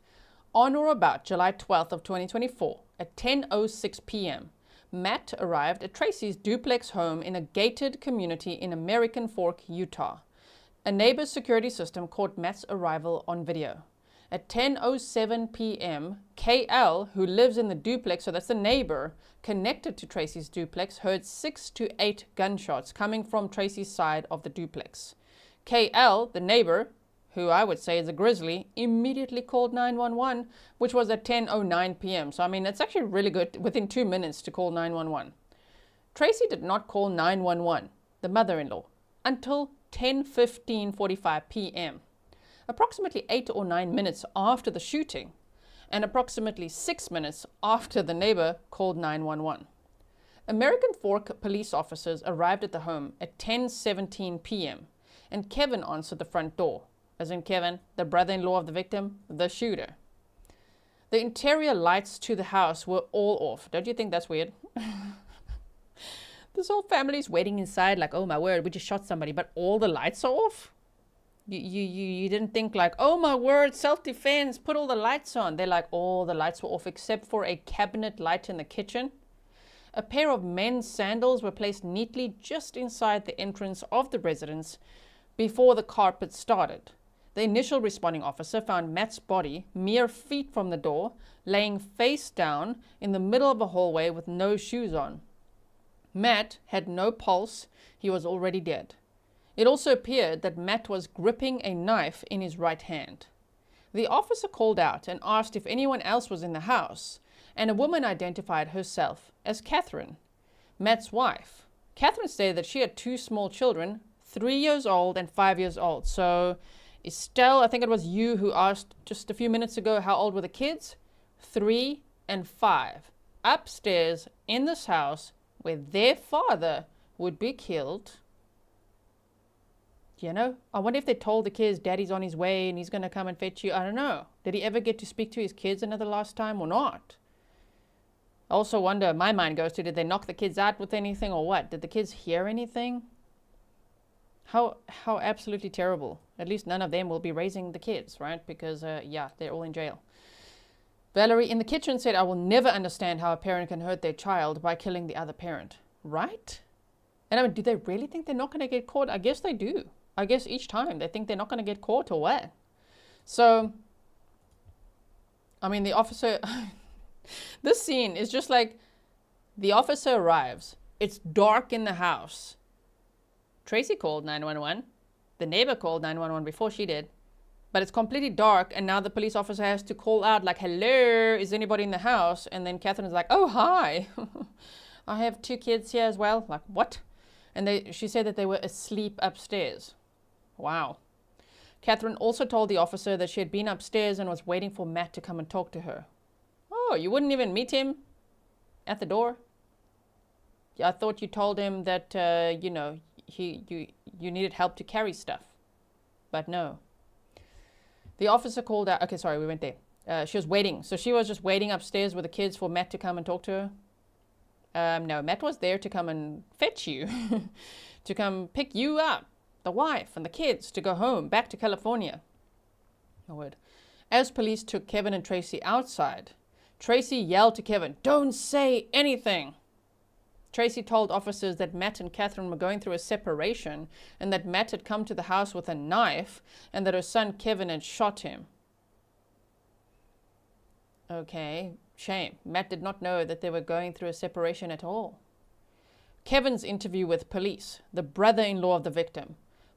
On or about July 12th of 2024 at 10:06 p.m., Matt arrived at Tracey's duplex home in a gated community in American Fork, Utah. A neighbor's security system caught Matt's arrival on video. At 10:07 p.m., KL, who lives in the duplex, so that's the neighbor connected to Tracey's duplex, heard 6 to 8 gunshots coming from Tracey's side of the duplex. KL, the neighbor, who I would say is a Grizzly, immediately called 911, which was at 10:09 p.m. So, I mean, it's actually really good within 2 minutes to call 911. Tracey did not call 911, the mother-in-law, until 10:45 p.m., approximately 8 or 9 minutes after the shooting, and approximately 6 minutes after the neighbor called 911. American Fork police officers arrived at the home at 10:17 p.m., and Kevin answered the front door, as in Kevin, the brother-in-law of the victim, the shooter. The interior lights to the house were all off. Don't you think that's weird? This whole family's waiting inside like, oh my word, we just shot somebody, but all the lights are off? You didn't think like, oh my word, self-defense, put all the lights on. They're like, all the lights were off except for a cabinet light in the kitchen. A pair of men's sandals were placed neatly just inside the entrance of the residence before the carpet started. The initial responding officer found Matt's body mere feet from the door, laying face down in the middle of a hallway with no shoes on. Matt had no pulse. He was already dead. It also appeared that Matt was gripping a knife in his right hand. The officer called out and asked if anyone else was in the house, and a woman identified herself as Kathryn, Matt's wife. Kathryn stated that she had 2 small children, 3 years old and 5 years old. So Estelle, I think it was you who asked just a few minutes ago, how old were the kids? 3 and 5. Upstairs in this house where their father would be killed. You know, I wonder if they told the kids daddy's on his way and he's going to come and fetch you. I don't know. Did he ever get to speak to his kids another last time or not? I also wonder, my mind goes to, did they knock the kids out with anything or what? Did the kids hear anything? How absolutely terrible. At least none of them will be raising the kids, right? Because, yeah, they're all in jail. Valerie in the kitchen said, I will never understand how a parent can hurt their child by killing the other parent. Right? And I mean, do they really think they're not going to get caught? I guess they do. I guess each time they think they're not going to get caught or what? So, I mean, the officer... This scene is just like, the officer arrives. It's dark in the house. Tracey called 911. The neighbor called 911 before she did. But it's completely dark, and now the police officer has to call out like, hello, is anybody in the house? And then Kathryn's like, oh, hi. I have 2 kids here as well. Like, what? And she said that they were asleep upstairs. Wow. Kathryn also told the officer that she had been upstairs and was waiting for Matt to come and talk to her. Oh, you wouldn't even meet him at the door? I thought you told him that, you know, you needed help to carry stuff. But no. The officer called out. Okay, sorry, we went there. She was waiting. So she was just waiting upstairs with the kids for Matt to come and talk to her? No, Matt was there to come and fetch you. To come pick you up, the wife and the kids, to go home, back to California. No word. As police took Kevin and Tracey outside, Tracey yelled to Kevin, don't say anything. Tracey told officers that Matt and Kathryn were going through a separation and that Matt had come to the house with a knife and that her son Kevin had shot him. Okay, shame. Matt did not know that they were going through a separation at all. Kevin's interview with police, the brother-in-law of the victim.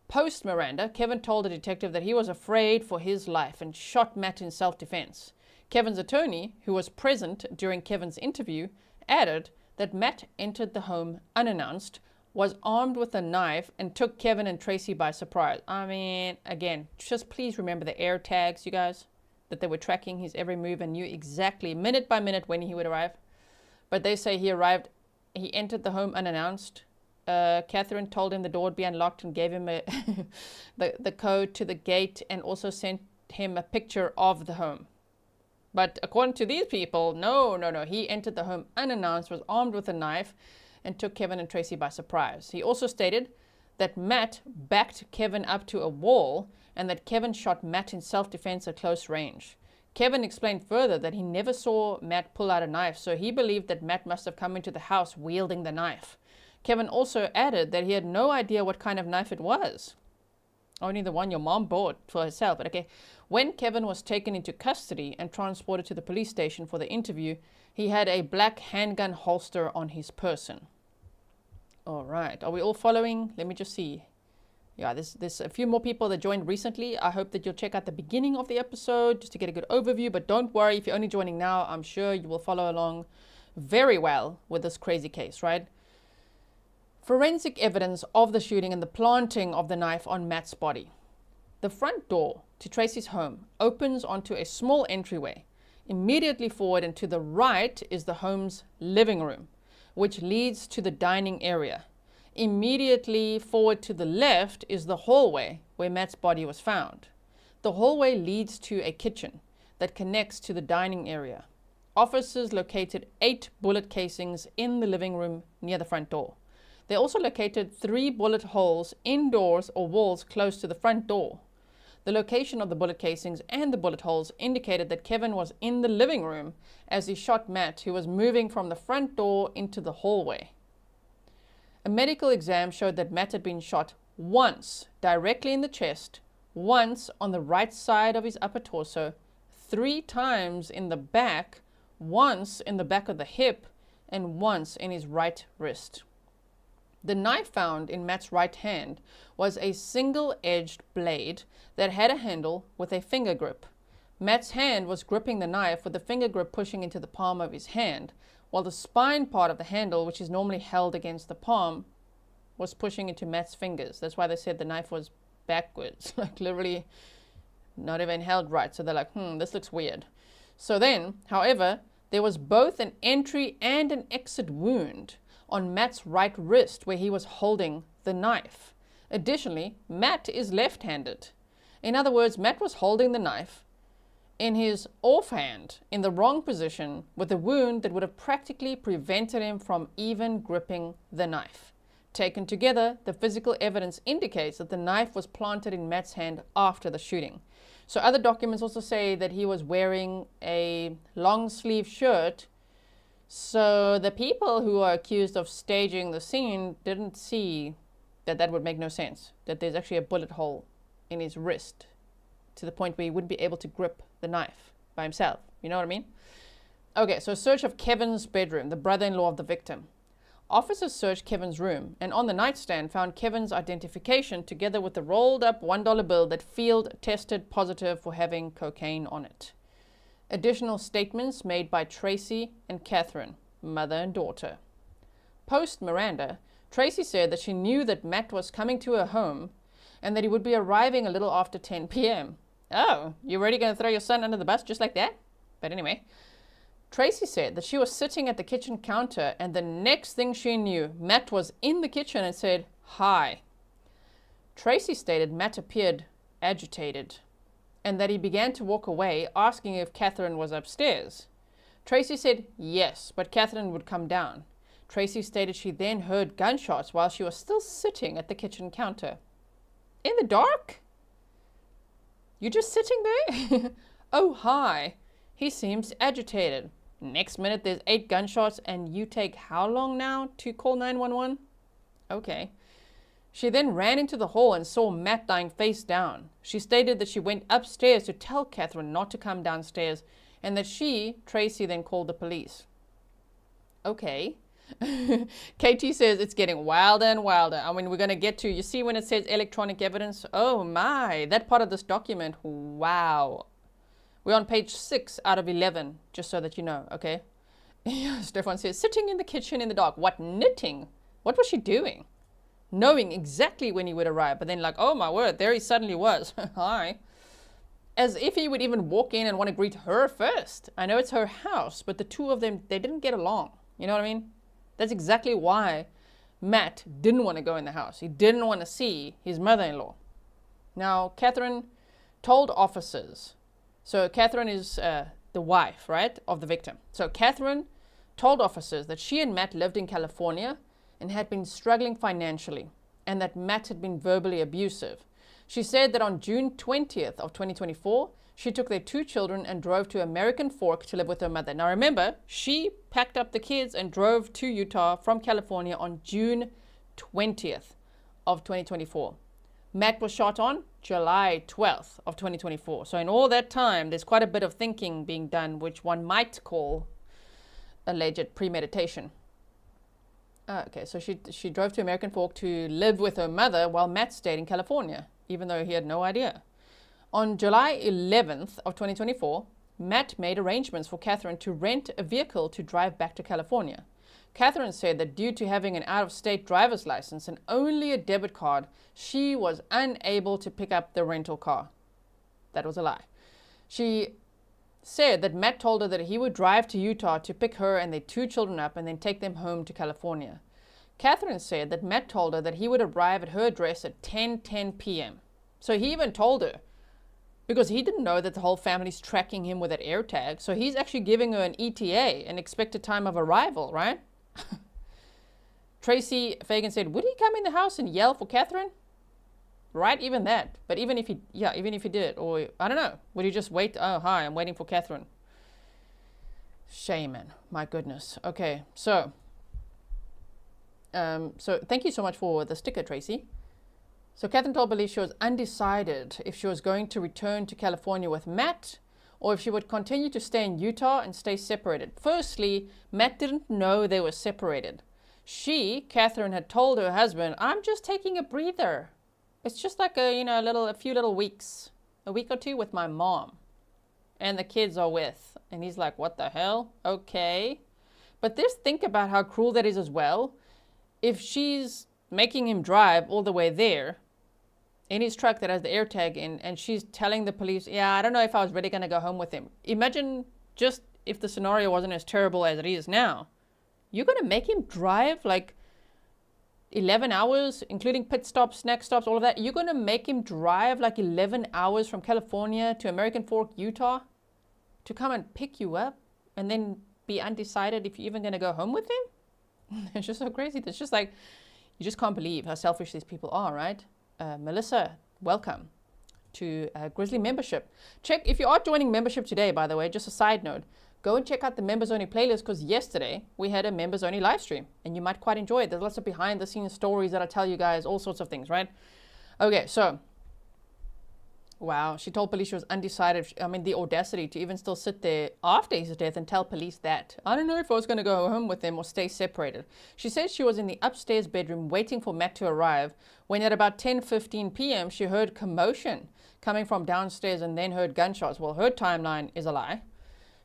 Post Miranda, Kevin told the detective that he was afraid for his life and shot Matt in self-defense. Kevin's attorney, who was present during Kevin's interview, added that Matt entered the home unannounced, was armed with a knife, and took Kevin and Tracey by surprise. I mean, again, just please remember the air tags, you guys, that they were tracking his every move and knew exactly minute by minute when he would arrive. But they say he entered the home unannounced. Kathryn told him the door would be unlocked and gave him the code to the gate and also sent him a picture of the home. But according to these people, no. He entered the home unannounced, was armed with a knife, and took Kevin and Tracey by surprise. He also stated that Matt backed Kevin up to a wall and that Kevin shot Matt in self-defense at close range. Kevin explained further that he never saw Matt pull out a knife, so he believed that Matt must have come into the house wielding the knife. Kevin also added that he had no idea what kind of knife it was. Only the one your mom bought for herself. But okay, when Kevin was taken into custody and transported to the police station for the interview, he had a black handgun holster on his person. All right, are we all following? Let me just see. yeah, there's a few more people that joined recently. I hope that you'll check out the beginning of the episode just to get a good overview. But don't worry, if you're only joining now, I'm sure you will follow along very well with this crazy case, right? Forensic evidence of the shooting and the planting of the knife on Matt's body. The front door to Tracey's home opens onto a small entryway. Immediately forward and to the right is the home's living room, which leads to the dining area. Immediately forward to the left is the hallway where Matt's body was found. The hallway leads to a kitchen that connects to the dining area. Officers located 8 bullet casings in the living room near the front door. They also located 3 bullet holes indoors or walls close to the front door. The location of the bullet casings and the bullet holes indicated that Kevin was in the living room as he shot Matt, who was moving from the front door into the hallway. A medical exam showed that Matt had been shot once directly in the chest, once on the right side of his upper torso, 3 times in the back, once in the back of the hip, and once in his right wrist. The knife found in Matt's right hand was a single-edged blade that had a handle with a finger grip. Matt's hand was gripping the knife with the finger grip pushing into the palm of his hand, while the spine part of the handle, which is normally held against the palm, was pushing into Matt's fingers. That's why they said the knife was backwards, like literally not even held right. So they're like, this looks weird. So then, however, there was both an entry and an exit wound on Matt's right wrist where he was holding the knife. Additionally, Matt is left-handed. In other words, Matt was holding the knife in his offhand in the wrong position with a wound that would have practically prevented him from even gripping the knife. Taken together, the physical evidence indicates that the knife was planted in Matt's hand after the shooting. So other documents also say that he was wearing a long-sleeve shirt. So the people who are accused of staging the scene didn't see that that would make no sense, that there's actually a bullet hole in his wrist to the point where he wouldn't be able to grip the knife by himself. You know what I mean? Okay, so search of Kevin's bedroom, the brother-in-law of the victim. Officers searched Kevin's room and on the nightstand found Kevin's identification together with the rolled up $1 bill that field tested positive for having cocaine on it. Additional statements made by Tracey and Kathryn, mother and daughter. Post Miranda, Tracey said that she knew that Matt was coming to her home and that he would be arriving a little after 10 p.m. Oh, you're already going to throw your son under the bus just like that? But anyway, Tracey said that she was sitting at the kitchen counter and the next thing she knew, Matt was in the kitchen and said, "Hi." Tracey stated Matt appeared agitated and that he began to walk away, asking if Kathryn was upstairs. Tracey said yes, but Kathryn would come down. Tracey stated she then heard gunshots while she was still sitting at the kitchen counter. In the dark? You're just sitting there? Oh, hi. He seems agitated. Next minute, there's 8 gunshots, and you take how long now to call 911? Okay. She then ran into the hall and saw Matt lying face down. She stated that she went upstairs to tell Kathryn not to come downstairs and that she, Tracey, then called the police. Okay. KT says it's getting wilder and wilder. I mean, we're going to get to, you see when it says electronic evidence? Oh my, that part of this document, wow. We're on page 6 out of 11, just so that you know, okay? Stefan says, sitting in the kitchen in the dark. What, knitting? What was she doing? Knowing exactly when he would arrive, but then like, oh my word, there he suddenly was. Hi. As if he would even walk in and want to greet her first. I know it's her house, but the two of them, they didn't get along. You know what I mean? That's exactly why Matt didn't want to go in the house. He didn't want to see his mother-in-law. Now, Kathryn told officers. So Kathryn is the wife, right, of the victim. So Kathryn told officers that she and Matt lived in California and had been struggling financially, and that Matt had been verbally abusive. She said that on June 20th of 2024, she took their 2 children and drove to American Fork to live with her mother. Now remember, she packed up the kids and drove to Utah from California on June 20th of 2024. Matt was shot on July 12th of 2024. So in all that time, there's quite a bit of thinking being done, which one might call alleged premeditation. Okay, so she drove to American Fork to live with her mother while Matt stayed in California, even though he had no idea. On July 11th of 2024, Matt made arrangements for Kathryn to rent a vehicle to drive back to California. Kathryn said that due to having an out-of-state driver's license and only a debit card, she was unable to pick up the rental car. That was a lie. She said that Matt told her that he would drive to Utah to pick her and their 2 children up and then take them home to California. Kathryn said that Matt told her that he would arrive at her address at 10:10 p.m. So he even told her, because he didn't know that the whole family's tracking him with that AirTag. So he's actually giving her an ETA, an expected time of arrival, right? Tracy Fagan said, would he come in the house and yell for Kathryn? Right, even that. But even if he did, or I don't know, would he just wait? Oh, hi, I'm waiting for Kathryn. Shame, man. My goodness. Okay, so thank you so much for the sticker, Tracy. So Kathryn told police she was undecided if she was going to return to California with Matt or if she would continue to stay in Utah and stay separated. Firstly, Matt didn't know they were separated. Kathryn, had told her husband, I'm just taking a breather. It's just like a few little weeks, a week or 2 with my mom. And the kids are with. And he's like, what the hell? Okay. But just think about how cruel that is as well. If she's making him drive all the way there in his truck that has the AirTag in, and she's telling the police, yeah, I don't know if I was really going to go home with him. Imagine just if the scenario wasn't as terrible as it is now. You're going to make him drive like 11 hours, including pit stops, snack stops, all of that. You're going to make him drive like 11 hours from California to American Fork, Utah to come and pick you up and then be undecided if you're even going to go home with him? It's just so crazy. It's just like, you just can't believe how selfish these people are, right? Melissa, welcome to Grizzly membership. Check, if you are joining membership today, by the way, just a side note, go and check out the members only playlist because yesterday we had a members only live stream and you might quite enjoy it. There's lots of behind the scenes stories that I tell you guys, all sorts of things, right? Okay, so, wow, she told police she was undecided. I mean, the audacity to even still sit there after his death and tell police that. I don't know if I was going to go home with him or stay separated. She says she was in the upstairs bedroom waiting for Matt to arrive when at about 10:15 p.m. she heard commotion coming from downstairs and then heard gunshots. Well, her timeline is a lie.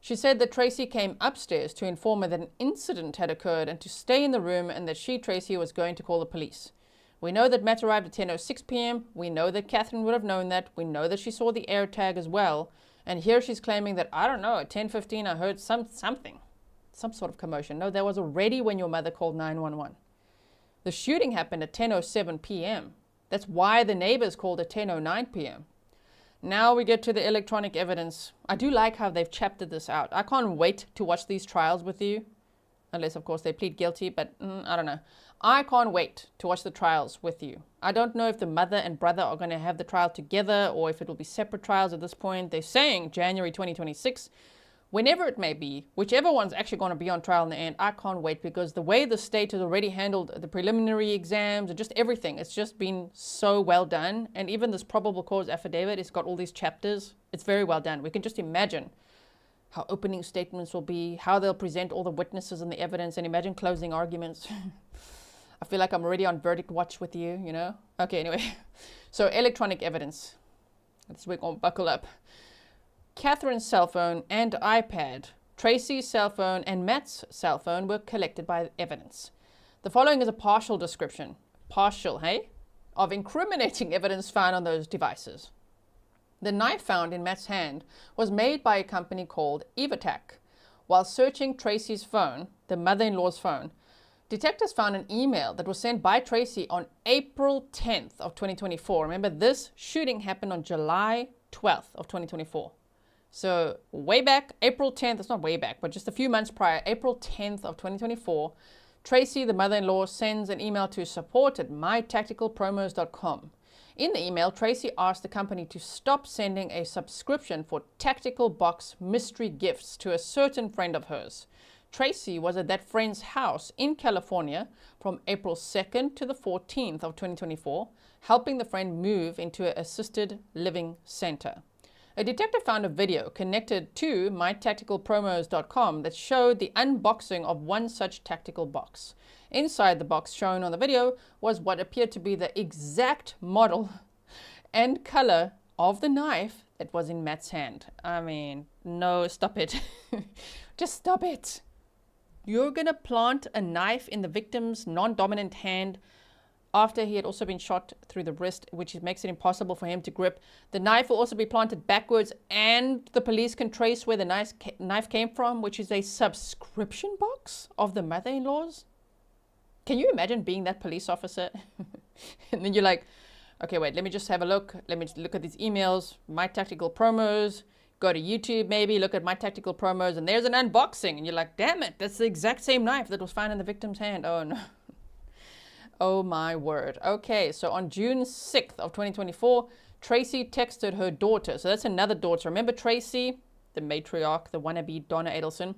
She said that Tracy came upstairs to inform her that an incident had occurred and to stay in the room and that she, Tracy, was going to call the police. We know that Matt arrived at 10:06 p.m. We know that Kathryn would have known that. We know that she saw the AirTag as well. And here she's claiming that, I don't know, at 10:15 I heard something, some sort of commotion. No, that was already when your mother called 911. The shooting happened at 10:07 p.m. That's why the neighbors called at 10:09 p.m. Now we get to the electronic evidence. I do like how they've chaptered this out. I can't wait to watch these trials with you. Unless, of course, they plead guilty, but I don't know. I can't wait to watch the trials with you. I don't know if the mother and brother are going to have the trial together or if it will be separate trials at this point. They're saying January 2026. Whenever it may be, whichever one's actually going to be on trial in the end, I can't wait because the way the state has already handled the preliminary exams and just everything, it's just been so well done. And even this probable cause affidavit, it's got all these chapters. It's very well done. We can just imagine how opening statements will be, how they'll present all the witnesses and the evidence, and imagine closing arguments. I feel like I'm already on verdict watch with you, you know? Okay, anyway. So electronic evidence. Let's buckle up. Kathryn's cell phone and iPad, Tracy's cell phone and Matt's cell phone were collected by evidence. The following is a partial description, of incriminating evidence found on those devices. The knife found in Matt's hand was made by a company called Evatac. While searching Tracy's phone, the mother-in-law's phone, detectives found an email that was sent by Tracy on April 10th of 2024. Remember, this shooting happened on July 12th of 2024. So way back, April 10th, it's not way back, but just a few months prior, April 10th of 2024, Tracy, the mother-in-law, sends an email to support@mytacticalpromos.com. In the email, Tracy asked the company to stop sending a subscription for tactical box mystery gifts to a certain friend of hers. Tracy was at that friend's house in California from April 2nd to the 14th of 2024, helping the friend move into an assisted living center. A detective found a video connected to mytacticalpromos.com that showed the unboxing of one such tactical box. Inside the box shown on the video was what appeared to be the exact model and color of the knife that was in Matt's hand. I mean, no, stop it. Just stop it. You're gonna plant a knife in the victim's non-dominant hand after he had also been shot through the wrist, which makes it impossible for him to grip. The knife will also be planted backwards, and the police can trace where the knife came from, which is a subscription box of the mother-in-law's. Can you imagine being that police officer? And then you're like, okay, wait, let me just have a look. Let me look at these emails, My Tactical Promos, go to YouTube maybe, look at My Tactical Promos, and there's an unboxing. And you're like, damn it, that's the exact same knife that was found in the victim's hand. Oh, no. Oh, my word. Okay, so on June 6th of 2024, Tracey texted her daughter. So that's another daughter. Remember Tracey, the matriarch, the wannabe Donna Adelson?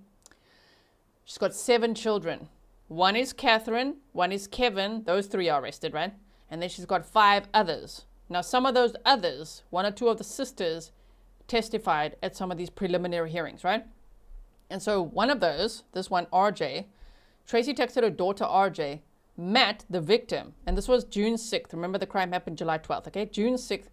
She's got 7 children. One is Kathryn, one is Kevin. Those 3 are arrested, right? And then she's got 5 others. Now, some of those others, 1 or 2 of the sisters, testified at some of these preliminary hearings, right? And so one of those, this one, RJ, Tracey texted her daughter, RJ, Matt, the victim, and this was June 6th. Remember, the crime happened July 12th, okay? June 6th,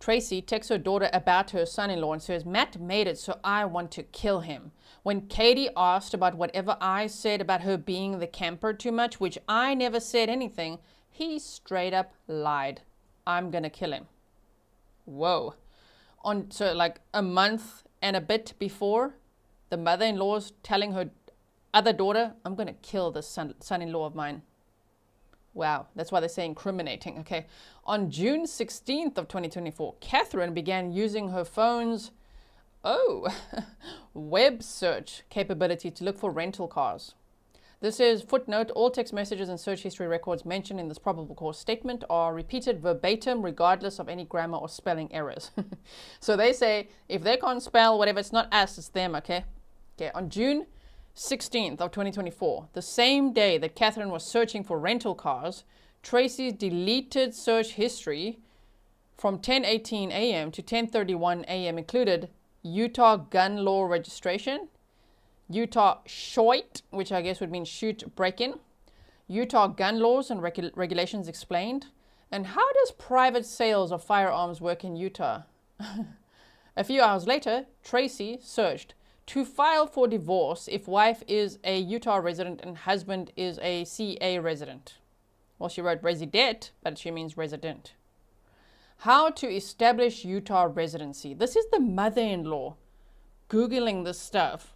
Tracey texts her daughter about her son-in-law and says, Matt made it, so I want to kill him. When Katie asked about whatever I said about her being the camper too much, which I never said anything, he straight up lied. I'm gonna kill him. Whoa. So like a month and a bit before, the mother-in-law's telling her other daughter, I'm gonna kill this son-in-law of mine. Wow, that's why they say incriminating, okay? On June 16th of 2024, Kathryn began using her phone's, web search capability to look for rental cars. This is footnote, all text messages and search history records mentioned in this probable cause statement are repeated verbatim regardless of any grammar or spelling errors. So they say, if they can't spell whatever, it's not us, it's them, okay? Okay, on June 16th of 2024, the same day that Kathryn was searching for rental cars, Tracey's deleted search history from 10:18 a.m. to 10:31 a.m. included Utah gun law registration, Utah SHOIT, which I guess would mean shoot break-in, Utah gun laws and regulations explained, and how does private sales of firearms work in Utah? A few hours later, Tracey searched to file for divorce if wife is a Utah resident and husband is a CA resident. Well, she wrote resident, but she means resident. How to establish Utah residency. This is the mother-in-law Googling this stuff,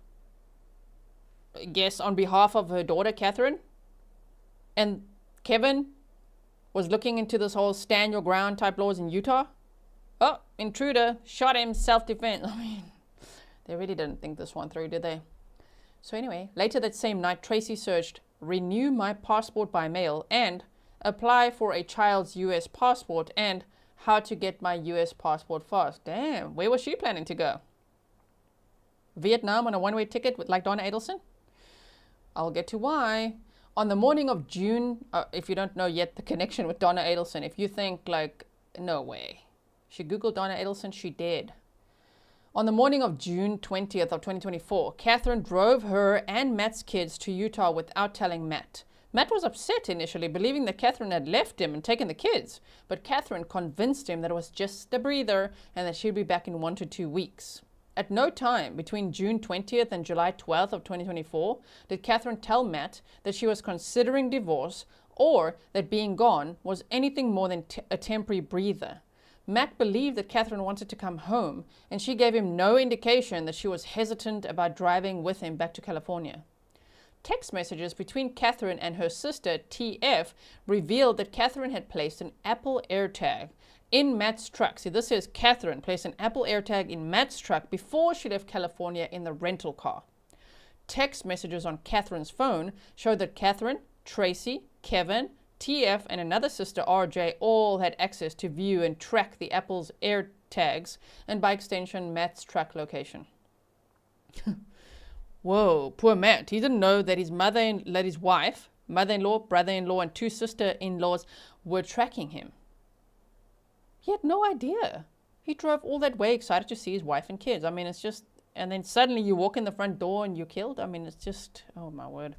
I guess on behalf of her daughter, Kathryn. And Kevin was looking into this whole stand your ground type laws in Utah. Oh, intruder, shot him, self-defense. I mean, they really didn't think this one through, did they? So anyway, later that same night, Tracey searched renew my passport by mail and apply for a child's US passport and how to get my US passport fast. Damn, where was she planning to go? Vietnam on a one-way ticket with like Donna Adelson? I'll get to why. On the morning of June, if you don't know yet the connection with Donna Adelson, if you think like, no way. She Googled Donna Adelson, she did. On the morning of June 20th of 2024, Kathryn drove her and Matt's kids to Utah without telling Matt. Matt was upset initially, believing that Kathryn had left him and taken the kids, but Kathryn convinced him that it was just a breather and that she'd be back in 1 to 2 weeks. At no time between June 20th and July 12th of 2024 did Kathryn tell Matt that she was considering divorce or that being gone was anything more than a temporary breather. Matt believed that Kathryn wanted to come home, and she gave him no indication that she was hesitant about driving with him back to California. Text messages between Kathryn and her sister, TF, revealed that Kathryn had placed an Apple AirTag in Matt's truck. See, this is Kathryn placed an Apple AirTag in Matt's truck before she left California in the rental car. Text messages on Kathryn's phone showed that Kathryn, Tracey, Kevin, TF, and another sister, RJ, all had access to view and track the Apple's AirTags and by extension, Matt's truck location. Whoa, poor Matt. He didn't know that his wife, mother-in-law, brother-in-law, and 2 sister-in-laws were tracking him. He had no idea. He drove all that way excited to see his wife and kids. I mean, it's just, and then suddenly you walk in the front door and you're killed. I mean, it's just, oh my word.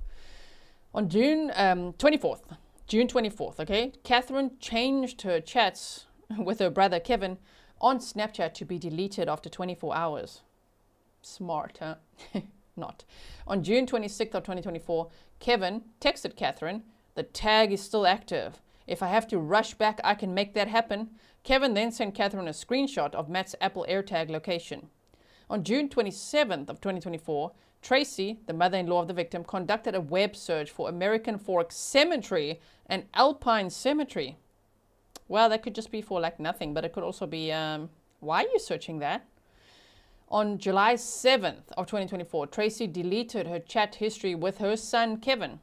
On June 24th, okay, Kathryn changed her chats with her brother Kevin on Snapchat to be deleted after 24 hours. Smart, huh? Not. On June 26th of 2024, Kevin texted Kathryn, "The tag is still active. If I have to rush back, I can make that happen." Kevin then sent Kathryn a screenshot of Matt's Apple AirTag location. On June 27th of 2024, Tracey, the mother-in-law of the victim, conducted a web search for American Fork Cemetery and Alpine Cemetery. Well, that could just be for like nothing, but it could also be, why are you searching that? On July 7th of 2024, Tracey deleted her chat history with her son, Kevin.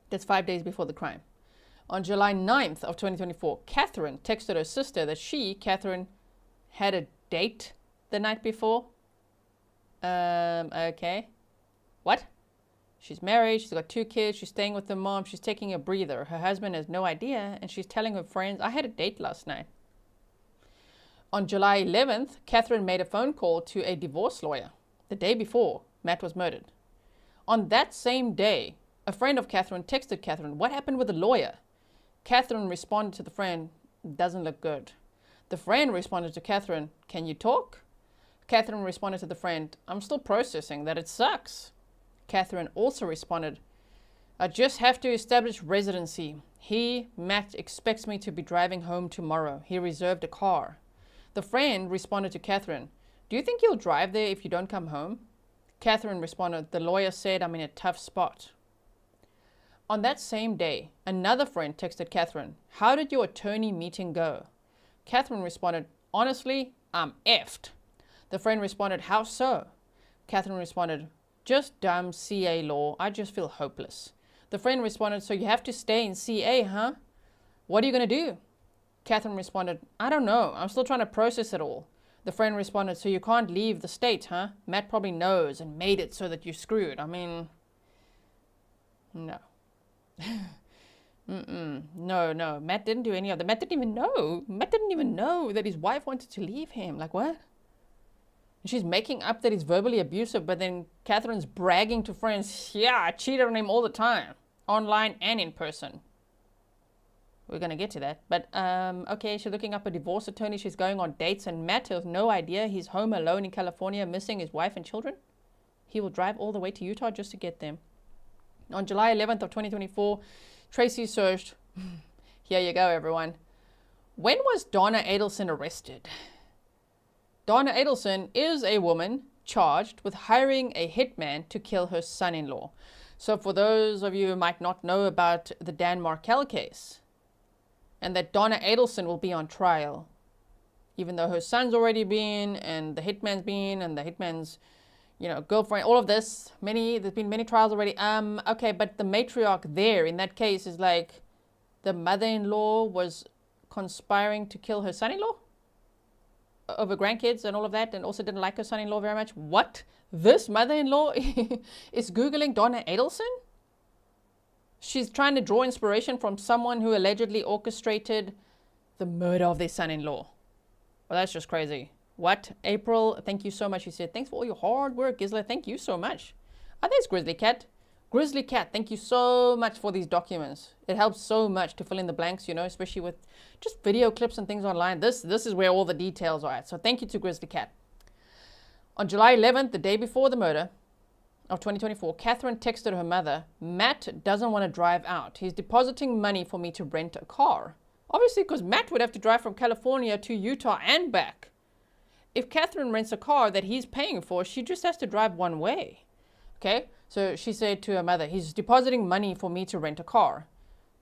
That's 5 days before the crime. On July 9th of 2024, Kathryn texted her sister that she, Kathryn, had a date the night before. Okay. What? She's married, she's got 2 kids, she's staying with her mom, she's taking a breather. Her husband has no idea, and she's telling her friends, "I had a date last night." On July 11th, Kathryn made a phone call to a divorce lawyer the day before Matt was murdered. On that same day, a friend of Kathryn texted Kathryn, "What happened with the lawyer?" Kathryn responded to the friend, "Doesn't look good." The friend responded to Kathryn, "Can you talk?" Kathryn responded to the friend, "I'm still processing that, it sucks." Kathryn also responded, "I just have to establish residency. Matt, expects me to be driving home tomorrow. He reserved a car." The friend responded to Kathryn, "Do you think you'll drive there if you don't come home?" Kathryn responded, "The lawyer said I'm in a tough spot." On that same day, another friend texted Kathryn, "How did your attorney meeting go?" Kathryn responded, "Honestly, I'm effed." The friend responded, "How so?" Kathryn responded, "Just dumb CA law. I just feel hopeless." The friend responded, "So you have to stay in CA, huh? What are you going to do?" Kathryn responded, "I don't know. I'm still trying to process it all." The friend responded, "So you can't leave the state, huh? Matt probably knows and made it so that you're screwed." I mean, no. No. Matt didn't do any of that. Matt didn't even know. Matt didn't even know that his wife wanted to leave him. Like, what? She's making up that he's verbally abusive, but then Kathryn's bragging to friends, "Yeah, I cheated on him all the time, online and in person." We're going to get to that. But, okay, she's looking up a divorce attorney. She's going on dates, and Matt has no idea he's home alone in California, missing his wife and children. He will drive all the way to Utah just to get them. On July 11th of 2024, Tracey searched. Here you go, everyone. When was Donna Adelson arrested? Donna Adelson is a woman charged with hiring a hitman to kill her son-in-law. So for those of you who might not know about the Dan Markel case, and that Donna Adelson will be on trial, even though her son's already been, and the hitman's been, and the hitman's, girlfriend, all of this, there's been many trials already. Okay, but the matriarch there in that case is like the mother-in-law was conspiring to kill her son-in-law over grandkids and all of that, and also didn't like her son-in-law very much. What? This mother-in-law is Googling Donna Adelson? She's trying to draw inspiration from someone who allegedly orchestrated the murder of their son-in-law. Well, that's just crazy. What? April, thank you so much. She said, "Thanks for all your hard work, Gisela." Thank you so much. Oh, there's Grizzly Cat. Grizzly Cat, thank you so much for these documents. It helps so much to fill in the blanks, especially with just video clips and things online. This is where all the details are at. So thank you to Grizzly Cat. On July 11th, the day before the murder of 2024, Kathryn texted her mother, "Matt doesn't want to drive out. He's depositing money for me to rent a car." Obviously, because Matt would have to drive from California to Utah and back. If Kathryn rents a car that he's paying for, she just has to drive one way. Okay? So she said to her mother, "He's depositing money for me to rent a car."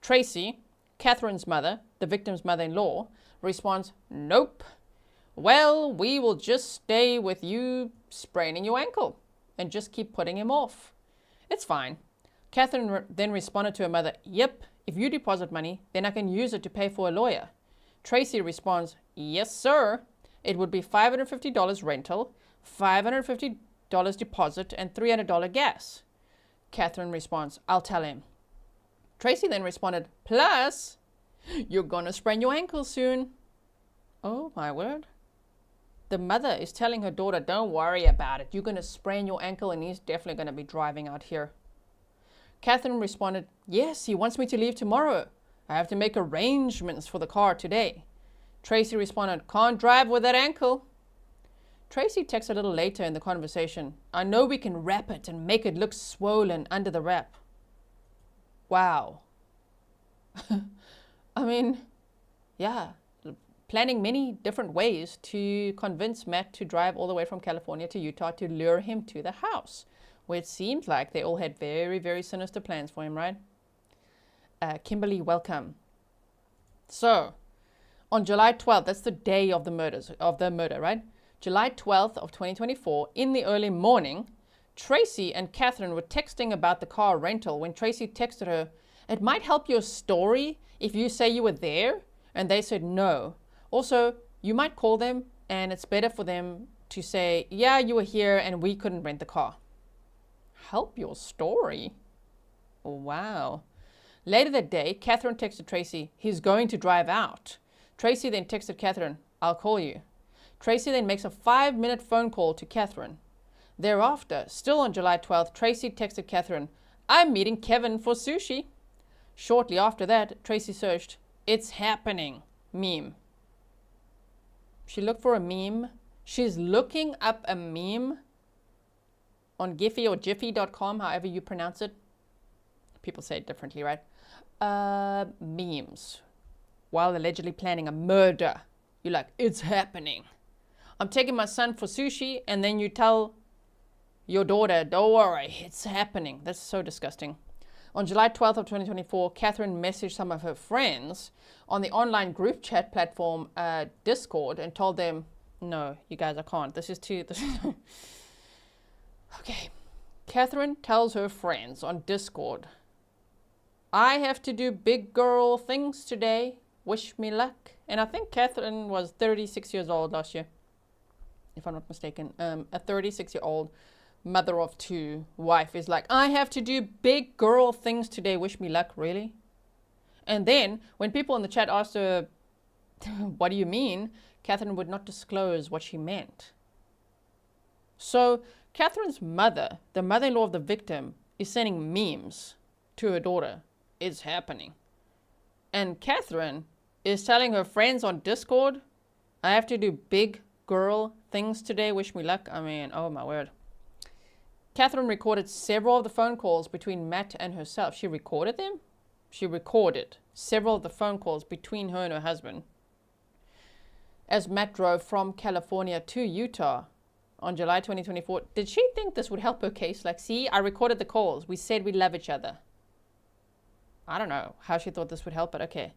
Tracey, Kathryn's mother, the victim's mother-in-law, responds, "Nope. Well, we will just stay with you spraining your ankle and just keep putting him off. It's fine." Kathryn then responded to her mother, "Yep, if you deposit money, then I can use it to pay for a lawyer." Tracey responds, "Yes, sir. It would be $550 rental, $550 deposit, and $300 gas." Kathryn responds, "I'll tell him." Tracey then responded, "Plus, you're gonna sprain your ankle soon." Oh my word. the mother is telling her daughter, don't worry about it. You're going to sprain your ankle and he's definitely going to be driving out here. Kathryn responded, yes, he wants me to leave tomorrow. I have to make arrangements for the car today. Tracey responded, can't drive with that ankle. Tracey texted a little later in the conversation, I know we can wrap it and make it look swollen under the wrap. Wow. I mean, yeah, planning many different ways to convince Matt to drive all the way from California to Utah to lure him to the house, where it seemed like they all had very, very sinister plans for him, right? Kimberly, welcome. So, on July 12th, that's the day of the murder, right? July 12th of 2024, in the early morning, Tracey and Kathryn were texting about the car rental when Tracey texted her, it might help your story if you say you were there, and they said no. Also, you might call them, and it's better for them to say, yeah, you were here and we couldn't rent the car. Help your story? Wow. Later that day, Kathryn texted Tracey, he's going to drive out. Tracey then texted Kathryn, I'll call you. Tracey then makes a 5-minute phone call to Kathryn. Thereafter, still on July 12th, Tracey texted Kathryn, I'm meeting Kevin for sushi. Shortly after that, Tracey searched, it's happening, meme. She looked for a meme. She's looking up a meme on Giphy or Jiffy.com, however you pronounce it. People say it differently, right? Memes. While allegedly planning a murder. You're like, it's happening. I'm taking my son for sushi, and then you tell your daughter, don't worry, it's happening. That's so disgusting. On July 12th of 2024, Kathryn messaged some of her friends on the online group chat platform Discord and told them, no, you guys, I can't. This is too... Okay. Kathryn tells her friends on Discord, I have to do big girl things today. Wish me luck. And I think Kathryn was 36 years old last year, if I'm not mistaken. A 36-year-old mother of 2 wife is like, I have to do big girl things today. Wish me luck, really? And then when people in the chat asked her, what do you mean? Kathryn would not disclose what she meant. So Kathryn's mother, the mother-in-law of the victim, is sending memes to her daughter. It's happening. And Kathryn is telling her friends on Discord, I have to do big girl things today. Wish me luck. I mean, oh my word. Kathryn recorded several of the phone calls between Matt and herself. She recorded them? She recorded several of the phone calls between her and her husband as Matt drove from California to Utah on July 2024. Did she think this would help her case? Like, see, I recorded the calls. We said we love each other. I don't know how she thought this would help, but okay.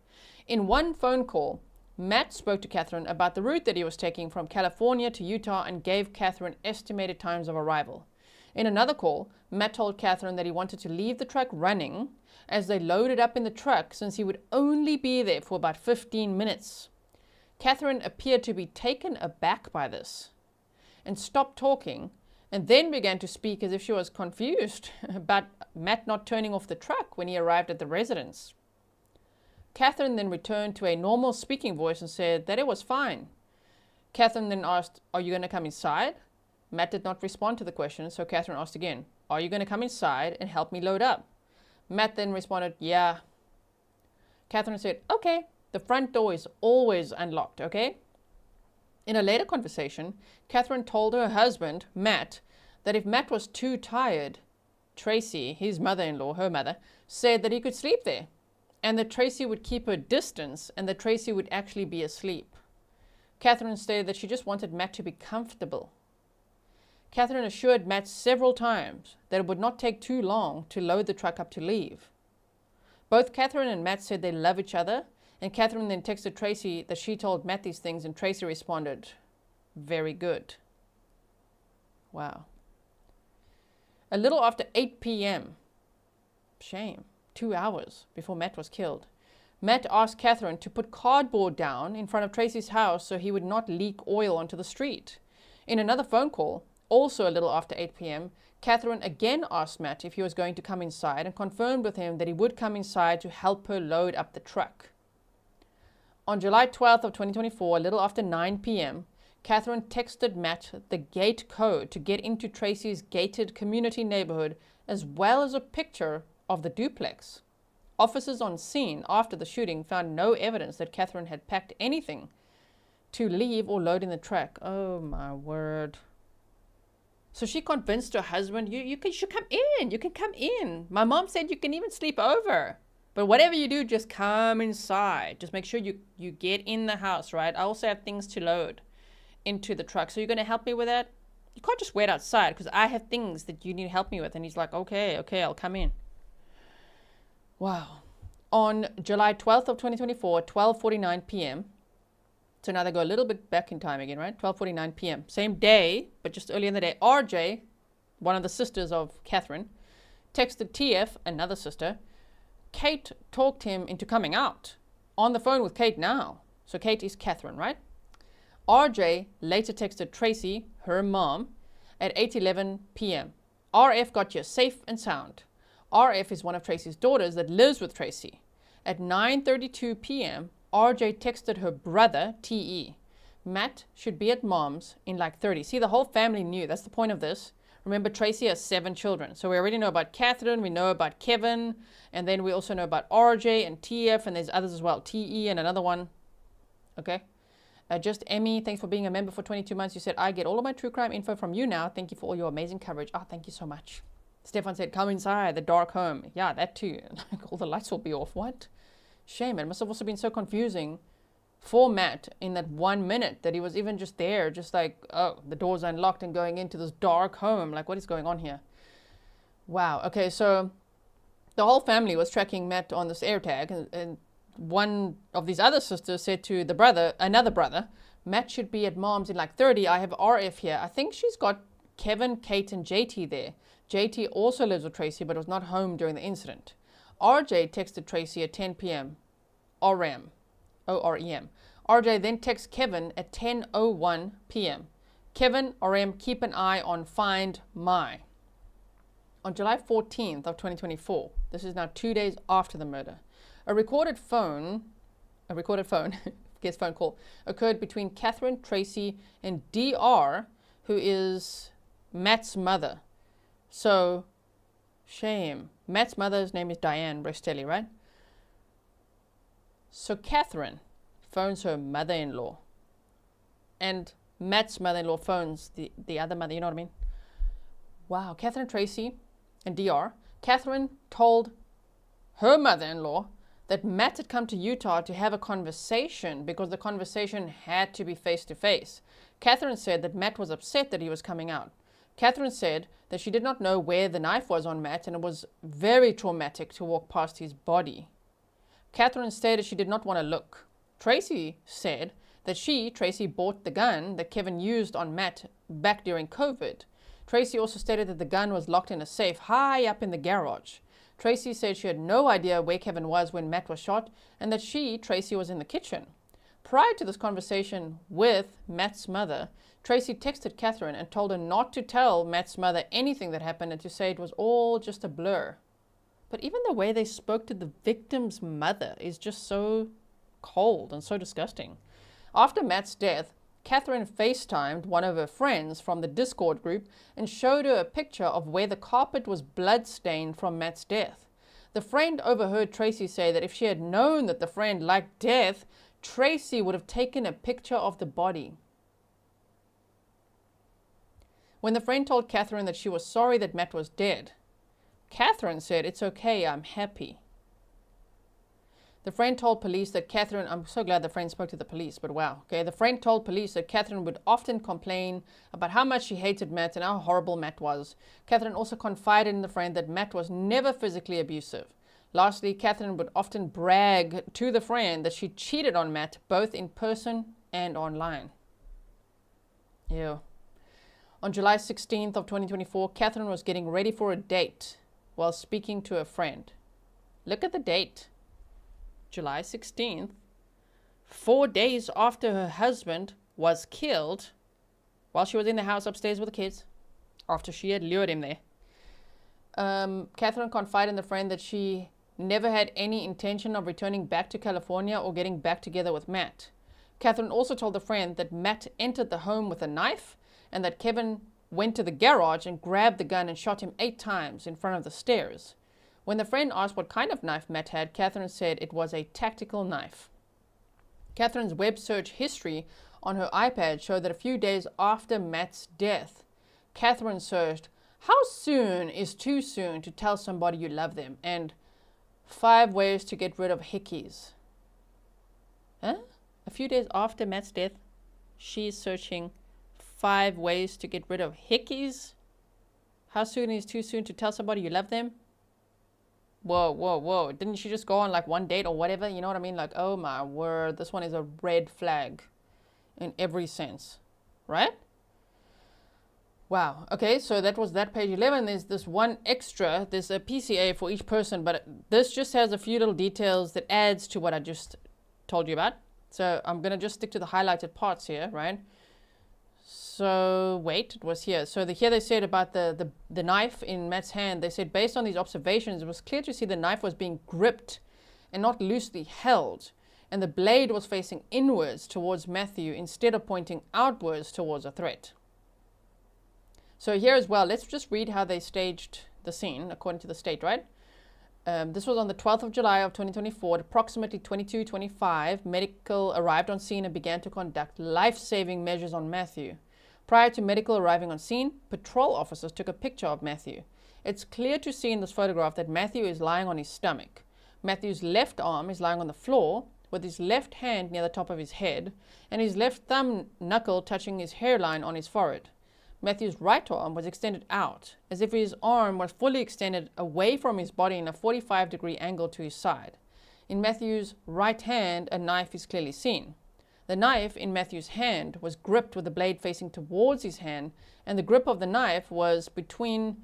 In one phone call, Matt spoke to Kathryn about the route that he was taking from California to Utah and gave Kathryn estimated times of arrival. In another call, Matt told Kathryn that he wanted to leave the truck running as they loaded up in the truck since he would only be there for about 15 minutes. Kathryn appeared to be taken aback by this and stopped talking and then began to speak as if she was confused about Matt not turning off the truck when he arrived at the residence. Kathryn then returned to a normal speaking voice and said that it was fine. Kathryn then asked, are you going to come inside? Matt did not respond to the question, so Kathryn asked again, are you going to come inside and help me load up? Matt then responded, yeah. Kathryn said, okay, the front door is always unlocked, okay? In a later conversation, Kathryn told her husband, Matt, that if Matt was too tired, Tracey, his mother-in-law, her mother, said that he could sleep there, and that Tracey would keep her distance and that Tracey would actually be asleep. Kathryn stated that she just wanted Matt to be comfortable. Kathryn assured Matt several times that it would not take too long to load the truck up to leave. Both Kathryn and Matt said they love each other, and Kathryn then texted Tracey that she told Matt these things, and Tracey responded, very good. Wow. A little after 8 p.m., shame, 2 hours before Matt was killed, Matt asked Kathryn to put cardboard down in front of Tracey's house so he would not leak oil onto the street. In another phone call, also a little after 8 p.m., Kathryn again asked Matt if he was going to come inside and confirmed with him that he would come inside to help her load up the truck. On July 12th of 2024, a little after 9 p.m., Kathryn texted Matt the gate code to get into Tracey's gated community neighborhood, as well as a picture of the duplex. Officers on scene after the shooting found no evidence that Kathryn had packed anything to leave or load in the truck. Oh my word. So she convinced her husband, you should come in. You can come in. My mom said you can even sleep over. But whatever you do, just come inside. Just make sure you get in the house, right? I also have things to load into the truck. So you're going to help me with that? You can't just wait outside because I have things that you need to help me with. And he's like, okay, I'll come in. Wow. On July 12th of 2024, 12:49 p.m., so now they go a little bit back in time again, right? 12:49 p.m. Same day, but just early in the day, RJ, one of the sisters of Kathryn, texted TF, another sister. Kate talked him into coming out. On the phone with Kate now. So Kate is Kathryn, right? RJ later texted Tracey, her mom, at 8:11 p.m. RF got you safe and sound. RF is one of Tracey's daughters that lives with Tracey. At 9:32 p.m., RJ texted her brother, TE. Matt should be at mom's in like 30. See, the whole family knew. That's the point of this. Remember, Tracey has 7 children. So we already know about Kathryn, we know about Kevin, and then we also know about RJ and TF, and there's others as well, TE and another one. Okay. Just Emmy, thanks for being a member for 22 months. You said, I get all of my true crime info from you now. Thank you for all your amazing coverage. Oh, thank you so much. Stefan said, come inside, the dark home. Yeah, that too. Like, all the lights will be off. What? Shame. It must have also been so confusing for Matt in that 1 minute that he was even just there, just like, oh, the door's unlocked and going into this dark home. Like, what is going on here? Wow. Okay, so the whole family was tracking Matt on this AirTag, and one of these other sisters said to the brother, another brother, Matt should be at mom's in like 30. I have RF here. I think she's got Kevin, Kate, and JT there. JT also lives with Tracey, but was not home during the incident. RJ texted Tracey at 10 p.m. OREM. O-R-E-M. RJ then texts Kevin at 10:01 p.m. Kevin, OREM, keep an eye on Find My. On July 14th of 2024, this is now 2 days after the murder, a recorded phone call occurred between Kathryn, Tracey, and DR, who is Matt's mother. So, shame. Matt's mother's name is Diane Restelli, right? So Kathryn phones her mother-in-law, and Matt's mother-in-law phones the other mother, you know what I mean? Wow, Kathryn, Tracey, and DR. Kathryn told her mother-in-law that Matt had come to Utah to have a conversation because the conversation had to be face-to-face. Kathryn said that Matt was upset that he was coming out. Kathryn said that she did not know where the knife was on Matt, and it was very traumatic to walk past his body. Kathryn stated she did not want to look. Tracey said that Tracey, bought the gun that Kevin used on Matt back during COVID. Tracey also stated that the gun was locked in a safe high up in the garage. Tracey said she had no idea where Kevin was when Matt was shot, and that Tracey, was in the kitchen. Prior to this conversation with Matt's mother, Tracey texted Kathryn and told her not to tell Matt's mother anything that happened and to say it was all just a blur. But even the way they spoke to the victim's mother is just so cold and so disgusting. After Matt's death, Kathryn FaceTimed one of her friends from the Discord group and showed her a picture of where the carpet was blood-stained from Matt's death. The friend overheard Tracey say that if she had known that the friend liked death, Tracey would have taken a picture of the body. When the friend told Kathryn that she was sorry that Matt was dead, Kathryn said, "It's okay, I'm happy." The friend told police that Kathryn, I'm so glad the friend spoke to the police, but wow. Okay, the friend told police that Kathryn would often complain about how much she hated Matt and how horrible Matt was. Kathryn also confided in the friend that Matt was never physically abusive. Lastly, Kathryn would often brag to the friend that she cheated on Matt both in person and online. Ew. On July 16th of 2024, Kathryn was getting ready for a date while speaking to a friend. Look at the date. July 16th, 4 days after her husband was killed while she was in the house upstairs with the kids, after she had lured him there. Kathryn confided in the friend that she never had any intention of returning back to California or getting back together with Matt. Kathryn also told a friend that Matt entered the home with a knife and that Kevin went to the garage and grabbed the gun and shot him 8 times in front of the stairs. When the friend asked what kind of knife Matt had, Kathryn said it was a tactical knife. Kathryn's web search history on her iPad showed that a few days after Matt's death, Kathryn searched, "How soon is too soon to tell somebody you love them?" and 5 ways to get rid of hickeys. Huh? A few days after Matt's death, she's searching 5 ways to get rid of hickeys? How soon is too soon to tell somebody you love them? Whoa, whoa, whoa. Didn't she just go on like one date or whatever? You know what I mean? Like, oh my word, this one is a red flag in every sense, right? Wow. Okay, so that was that page 11. There's this one extra. There's a PCA for each person, but this just has a few little details that adds to what I just told you about. So I'm going to just stick to the highlighted parts here, right? So wait, it was here. So here they said about the knife in Matt's hand. They said based on these observations, it was clear to see the knife was being gripped and not loosely held. And the blade was facing inwards towards Matthew instead of pointing outwards towards a threat. So here as well, let's just read how they staged the scene according to the state, right? This was on the 12th of July of 2024. At approximately 22:25, medical arrived on scene and began to conduct life-saving measures on Matthew. Prior to medical arriving on scene, patrol officers took a picture of Matthew. It's clear to see in this photograph that Matthew is lying on his stomach. Matthew's left arm is lying on the floor with his left hand near the top of his head and his left thumb knuckle touching his hairline on his forehead. Matthew's right arm was extended out, as if his arm was fully extended away from his body in a 45-degree angle to his side. In Matthew's right hand, a knife is clearly seen. The knife in Matthew's hand was gripped with the blade facing towards his hand, and the grip of the knife was between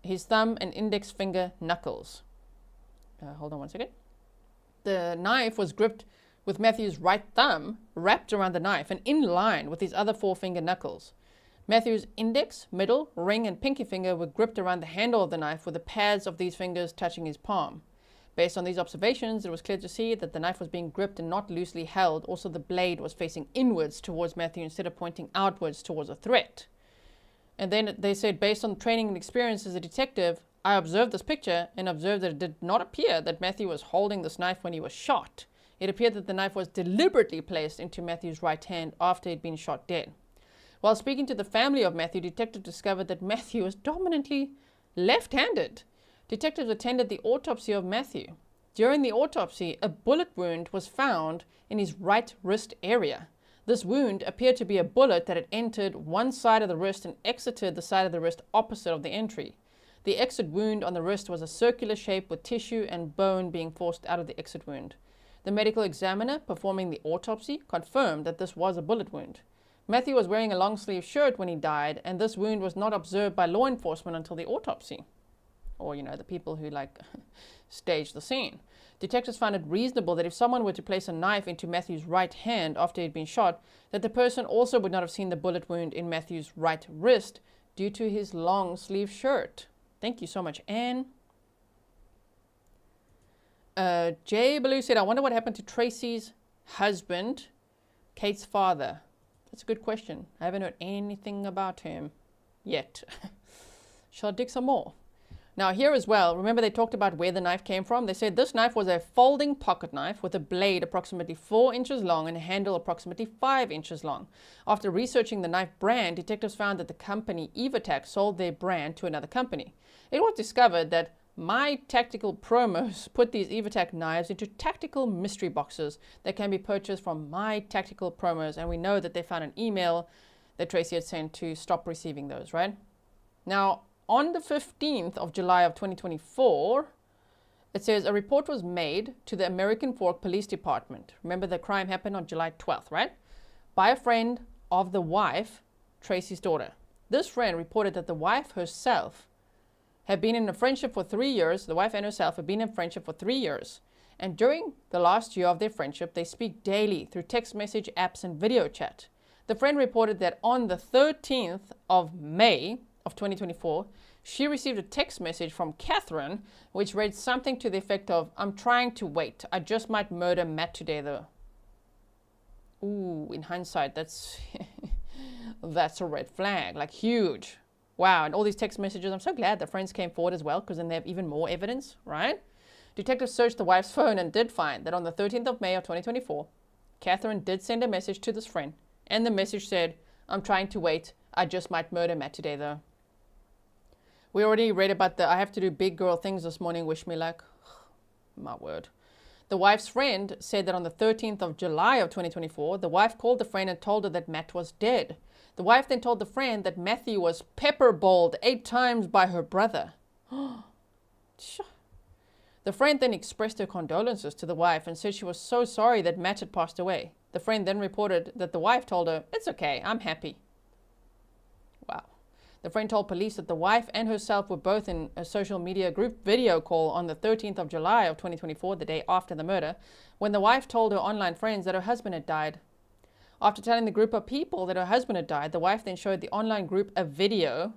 his thumb and index finger knuckles. Hold on one second. The knife was gripped with Matthew's right thumb wrapped around the knife and in line with his other 4-finger knuckles. Matthew's index, middle, ring, and pinky finger were gripped around the handle of the knife with the pads of these fingers touching his palm. Based on these observations, it was clear to see that the knife was being gripped and not loosely held. Also, the blade was facing inwards towards Matthew instead of pointing outwards towards a threat. And then they said, based on training and experience as a detective, I observed this picture and observed that it did not appear that Matthew was holding this knife when he was shot. It appeared that the knife was deliberately placed into Matthew's right hand after he'd been shot dead. While speaking to the family of Matthew, detectives discovered that Matthew was dominantly left-handed. Detectives attended the autopsy of Matthew. During the autopsy, a bullet wound was found in his right wrist area. This wound appeared to be a bullet that had entered one side of the wrist and exited the side of the wrist opposite of the entry. The exit wound on the wrist was a circular shape with tissue and bone being forced out of the exit wound. The medical examiner performing the autopsy confirmed that this was a bullet wound. Matthew was wearing a long-sleeve shirt when he died, and this wound was not observed by law enforcement until the autopsy. Or, the people who, staged the scene. Detectives found it reasonable that if someone were to place a knife into Matthew's right hand after he'd been shot, that the person also would not have seen the bullet wound in Matthew's right wrist due to his long-sleeve shirt. Thank you so much, Anne. Jay Ballou said, I wonder what happened to Tracey's husband, Kate's father. That's a good question. I haven't heard anything about him yet. Shall I dig some more? Now here as well, remember they talked about where the knife came from? They said this knife was a folding pocket knife with a blade approximately 4 inches long and a handle approximately 5 inches long. After researching the knife brand, detectives found that the company Evatac sold their brand to another company. It was discovered that My Tactical Promos put these Evatac knives into tactical mystery boxes that can be purchased from My Tactical Promos, and we know that they found an email that Tracey had sent to stop receiving those, right? Now, on the 15th of July of 2024, it says a report was made to the American Fork Police Department. Remember the crime happened on July 12th, right? By a friend of the wife, Tracey's daughter. This friend reported that the wife herself had been in a friendship for 3 years. The wife and herself had been in friendship for 3 years. And during the last year of their friendship, they speak daily through text message, apps, and video chat. The friend reported that on the 13th of May of 2024, she received a text message from Kathryn, which read something to the effect of, I'm trying to wait. I just might murder Matt today though. Ooh, in hindsight, that's that's a red flag, like huge. Wow, and all these text messages. I'm so glad that friends came forward as well, because then they have even more evidence, right? Detectives searched the wife's phone and did find that on the 13th of May of 2024, Kathryn did send a message to this friend, and the message said, "I'm trying to wait. I just might murder Matt today, though." We already read about the I have to do big girl things this morning, wish me luck. My word. The wife's friend said that on the 13th of July of 2024, the wife called the friend and told her that Matt was dead. The wife then told the friend that Matthew was pepper-balled 8 times by her brother. The friend then expressed her condolences to the wife and said she was so sorry that Matt had passed away. The friend then reported that the wife told her, "It's okay, I'm happy." Wow. The friend told police that the wife and herself were both in a social media group video call on the 13th of July of 2024, the day after the murder, when the wife told her online friends that her husband had died. After telling the group of people that her husband had died, the wife then showed the online group a video,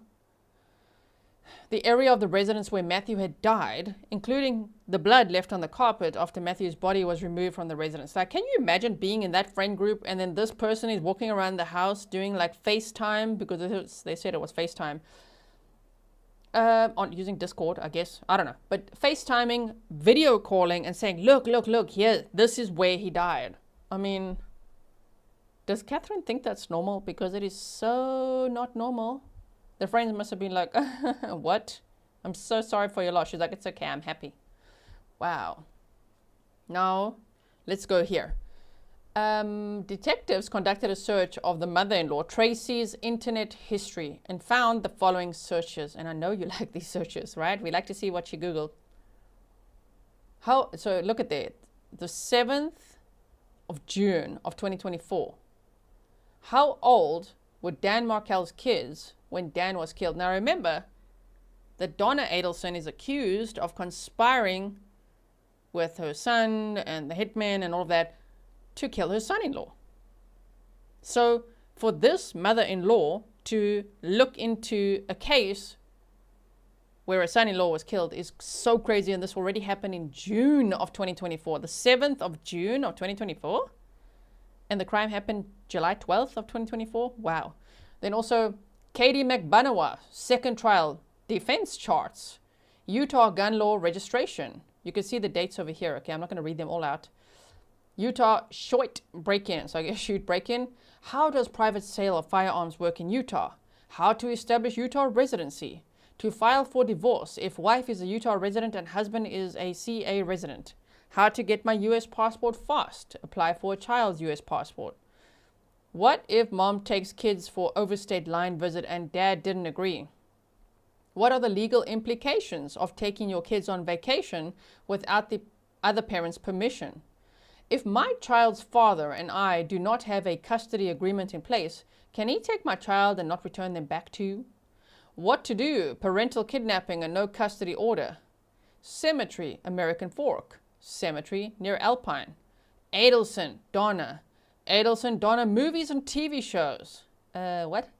the area of the residence where Matthew had died, including the blood left on the carpet after Matthew's body was removed from the residence. Like, can you imagine being in that friend group and then this person is walking around the house doing like FaceTime, because they said it was FaceTime, on using Discord, I guess, I don't know, but FaceTiming, video calling and saying, look, here, this is where he died. I mean, does Kathryn think that's normal? Because it is so not normal. The friends must have been like, what? I'm so sorry for your loss. She's like, it's okay, I'm happy. Wow. Now, let's go here. Detectives conducted a search of the mother-in-law, Tracey's internet history, and found the following searches. And I know you like these searches, right? We like to see what she Googled. So look at that. The 7th of June of 2024. How old were Dan Markel's kids when Dan was killed? Now remember that Donna Adelson is accused of conspiring with her son and the hitman and all of that to kill her son-in-law. So for this mother-in-law to look into a case where a son-in-law was killed is so crazy, and this already happened in June of 2024, the 7th of June of 2024, and the crime happened July 12th of 2024. Wow. Then also Katie McBanawa, second trial, defense charts, Utah gun law registration. You can see the dates over here. Okay, I'm not going to read them all out. Utah shoot break-in. So I guess shoot break-in. How does private sale of firearms work in Utah? How to establish Utah residency. To file for divorce if wife is a Utah resident and husband is a CA resident. How to get my U.S. passport fast. Apply for a child's U.S. passport. What if mom takes kids for overstate line visit and dad didn't agree? What are the legal implications of taking your kids on vacation without the other parent's permission? If my child's father and I do not have a custody agreement in place, can he take my child and not return them back to you? What to do? Parental kidnapping and no custody order. Cemetery, American Fork. Cemetery near Alpine. Adelson, Donna. Adelson, Donna movies and TV shows. What?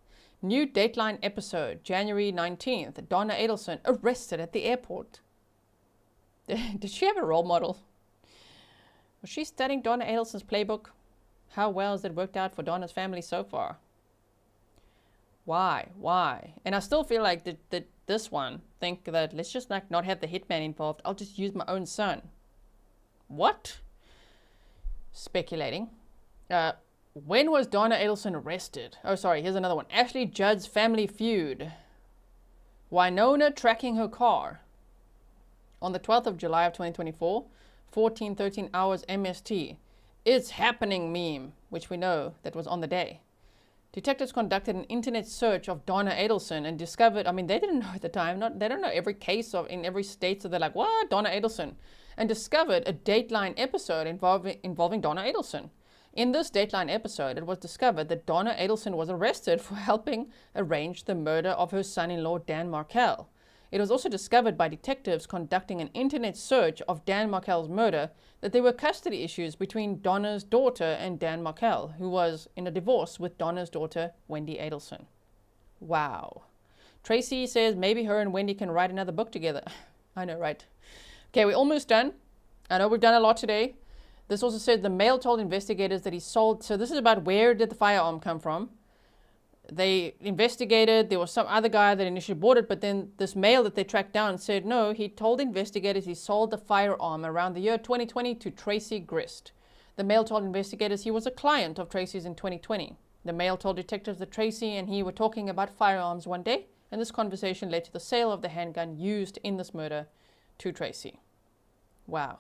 New Dateline episode, January 19th. Donna Adelson arrested at the airport. Did she have a role model? Was she studying Donna Adelson's playbook? How well has it worked out for Donna's family so far? Why? And I still feel like that this one think that let's just like not have the hitman involved. I'll just use my own son. What? Speculating. When was Donna Adelson arrested? Oh, sorry, here's another one. Ashley Judd's family feud. Winona tracking her car. On the 12th of July of 2024, 14:13 hours MST. It's happening meme, which we know that was on the day. Detectives conducted an internet search of Donna Adelson and discovered, I mean, they didn't know at the time, they don't know every case in every state, so they're like, what? Donna Adelson. And discovered a Dateline episode involving Donna Adelson. In this Dateline episode, it was discovered that Donna Adelson was arrested for helping arrange the murder of her son-in-law, Dan Markel. It was also discovered by detectives conducting an internet search of Dan Markel's murder that there were custody issues between Donna's daughter and Dan Markel, who was in a divorce with Donna's daughter, Wendy Adelson. Wow. Tracey says maybe her and Wendy can write another book together. I know, right? Okay, we're almost done. I know we've done a lot today. This also said the male told investigators that he sold. So this is about where did the firearm come from. They investigated. There was some other guy that initially bought it, but then this male that they tracked down said no, he told investigators he sold the firearm around the year 2020 to Tracey Grist. The male told investigators he was a client of Tracey's in 2020. The male told detectives that Tracey and he were talking about firearms one day, and this conversation led to the sale of the handgun used in this murder to Tracey. Wow.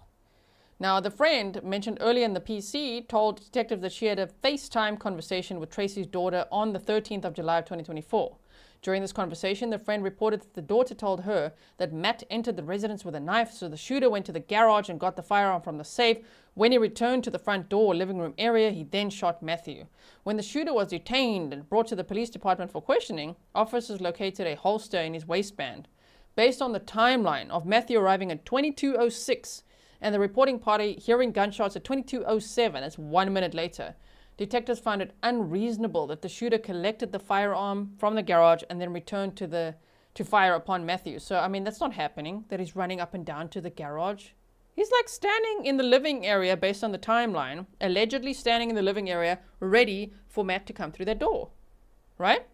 Now, the friend mentioned earlier in the PC told detectives that she had a FaceTime conversation with Tracey's daughter on the 13th of July of 2024. During this conversation, the friend reported that the daughter told her that Matt entered the residence with a knife, so the shooter went to the garage and got the firearm from the safe. When he returned to the front door living room area, he then shot Matthew. When the shooter was detained and brought to the police department for questioning, officers located a holster in his waistband. Based on the timeline of Matthew arriving at 22:06 and the reporting party hearing gunshots at 22:07, that's 1 minute later, detectives found it unreasonable that the shooter collected the firearm from the garage and then returned to fire upon Matthew. So, I mean, that's not happening, that he's running up and down to the garage. He's like standing in the living area based on the timeline, allegedly standing in the living area, ready for Matt to come through that door, right?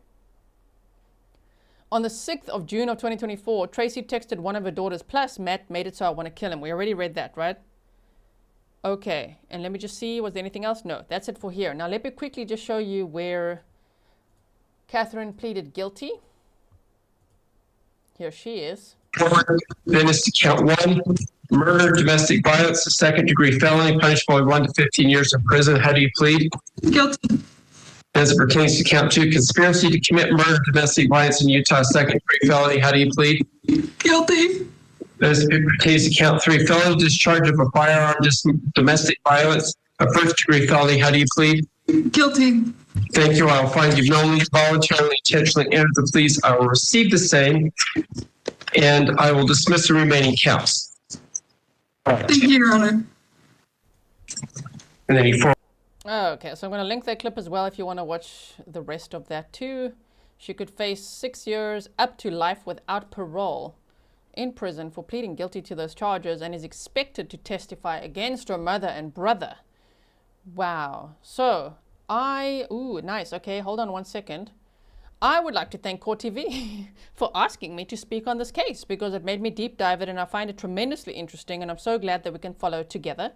On the 6th of June of 2024, Tracey texted one of her daughters, plus Matt made it so I want to kill him. We already read that, right? Okay, and let me just see, was there anything else? No, that's it for here. Now let me quickly just show you where Kathryn pleaded guilty. Here she is. Then is to count 1, murder, domestic violence, a second-degree felony, punishable by 1 to 15 years in prison. How do you plead? Guilty. As it pertains to count 2, conspiracy to commit murder, domestic violence in Utah, second-degree felony. How do you plead? Guilty. As it pertains to count 3, felony discharge of a firearm, domestic violence, a first-degree felony. How do you plead? Guilty. Thank you. I will find you knowingly, voluntarily, intentionally entered the pleas. I will receive the same, and I will dismiss the remaining counts. Thank you, Your Honor. And then he Okay, so I'm going to link that clip as well if you want to watch the rest of that too. She could face 6 years up to life without parole in prison for pleading guilty to those charges and is expected to testify against her mother and brother. Wow. So ooh, nice. Okay, hold on 1 second. I would like to thank Court TV for asking me to speak on this case because it made me deep dive it and I find it tremendously interesting and I'm so glad that we can follow it together.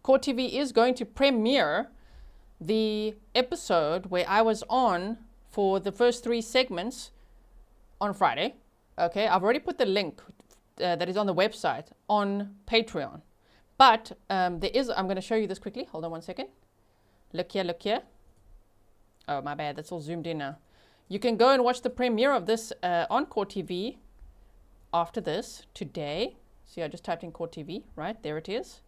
Court TV is going to premiere the episode where I was on for the first 3 segments on Friday. Okay, I've already put the link that is on the website on Patreon. But I'm going to show you this quickly. Hold on 1 second. Look here, look here. Oh, my bad. That's all zoomed in now. You can go and watch the premiere of this on Court TV after this today. See, I just typed in Court TV, right? There it is.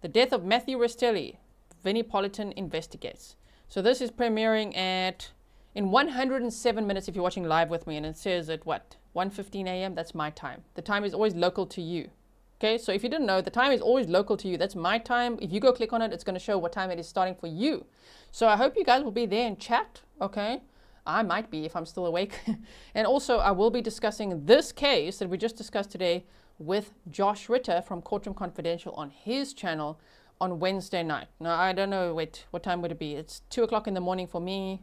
The death of Matthew Restelli. Vinnie Politan investigates. So this is premiering in 107 minutes if you're watching live with me, and it says at what, 1:15 a.m. That's my time. The time is always local to you. Okay, so if you didn't know, the time is always local to you. That's my time. If you go click on it, it's going to show what time it is starting for you. So I hope you guys will be there and chat. Okay, I might be if I'm still awake. And also I will be discussing this case that we just discussed today with Josh Ritter from Courtroom Confidential on his channel on Wednesday night. Now, I don't know, wait, what time would it be? It's 2 o'clock in the morning for me,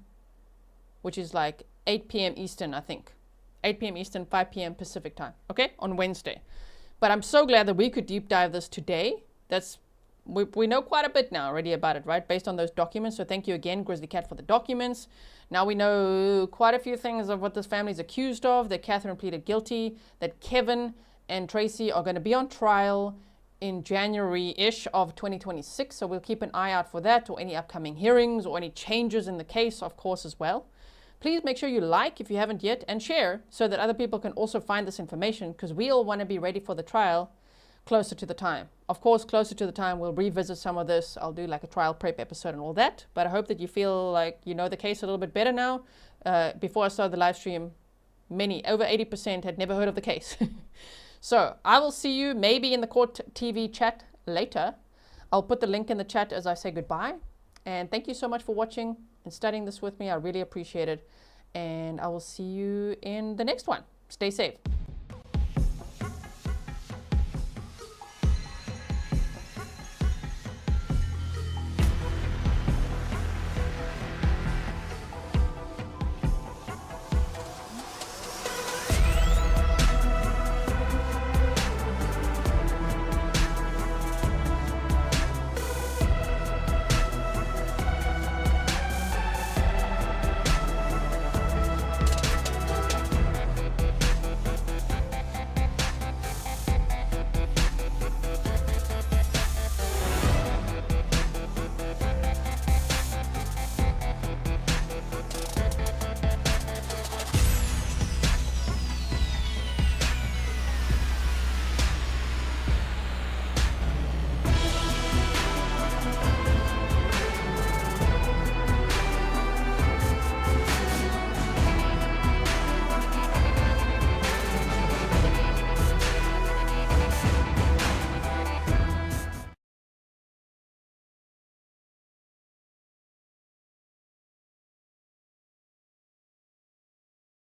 which is like 8 p.m. Eastern, I think. 8 p.m. Eastern, 5 p.m. Pacific time, okay, on Wednesday. But I'm so glad that we could deep dive this today. We know quite a bit now already about it, right, based on those documents. So thank you again, Grizzly Cat, for the documents. Now we know quite a few things of what this family is accused of, that Kathryn pleaded guilty, that Kevin and Tracey are going to be on trial in January-ish of 2026. So we'll keep an eye out for that, or any upcoming hearings or any changes in the case, of course, as well. Please make sure you like if you haven't yet and share so that other people can also find this information, because we all want to be ready for the trial closer to the time. Of course, closer to the time, we'll revisit some of this. I'll do like a trial prep episode and all that. But I hope that you feel like you know the case a little bit better now. Before I started the live stream, over 80% had never heard of the case. So I will see you maybe in the Court TV chat later. I'll put the link in the chat as I say goodbye. And thank you so much for watching and studying this with me. I really appreciate it. And I will see you in the next one. Stay safe.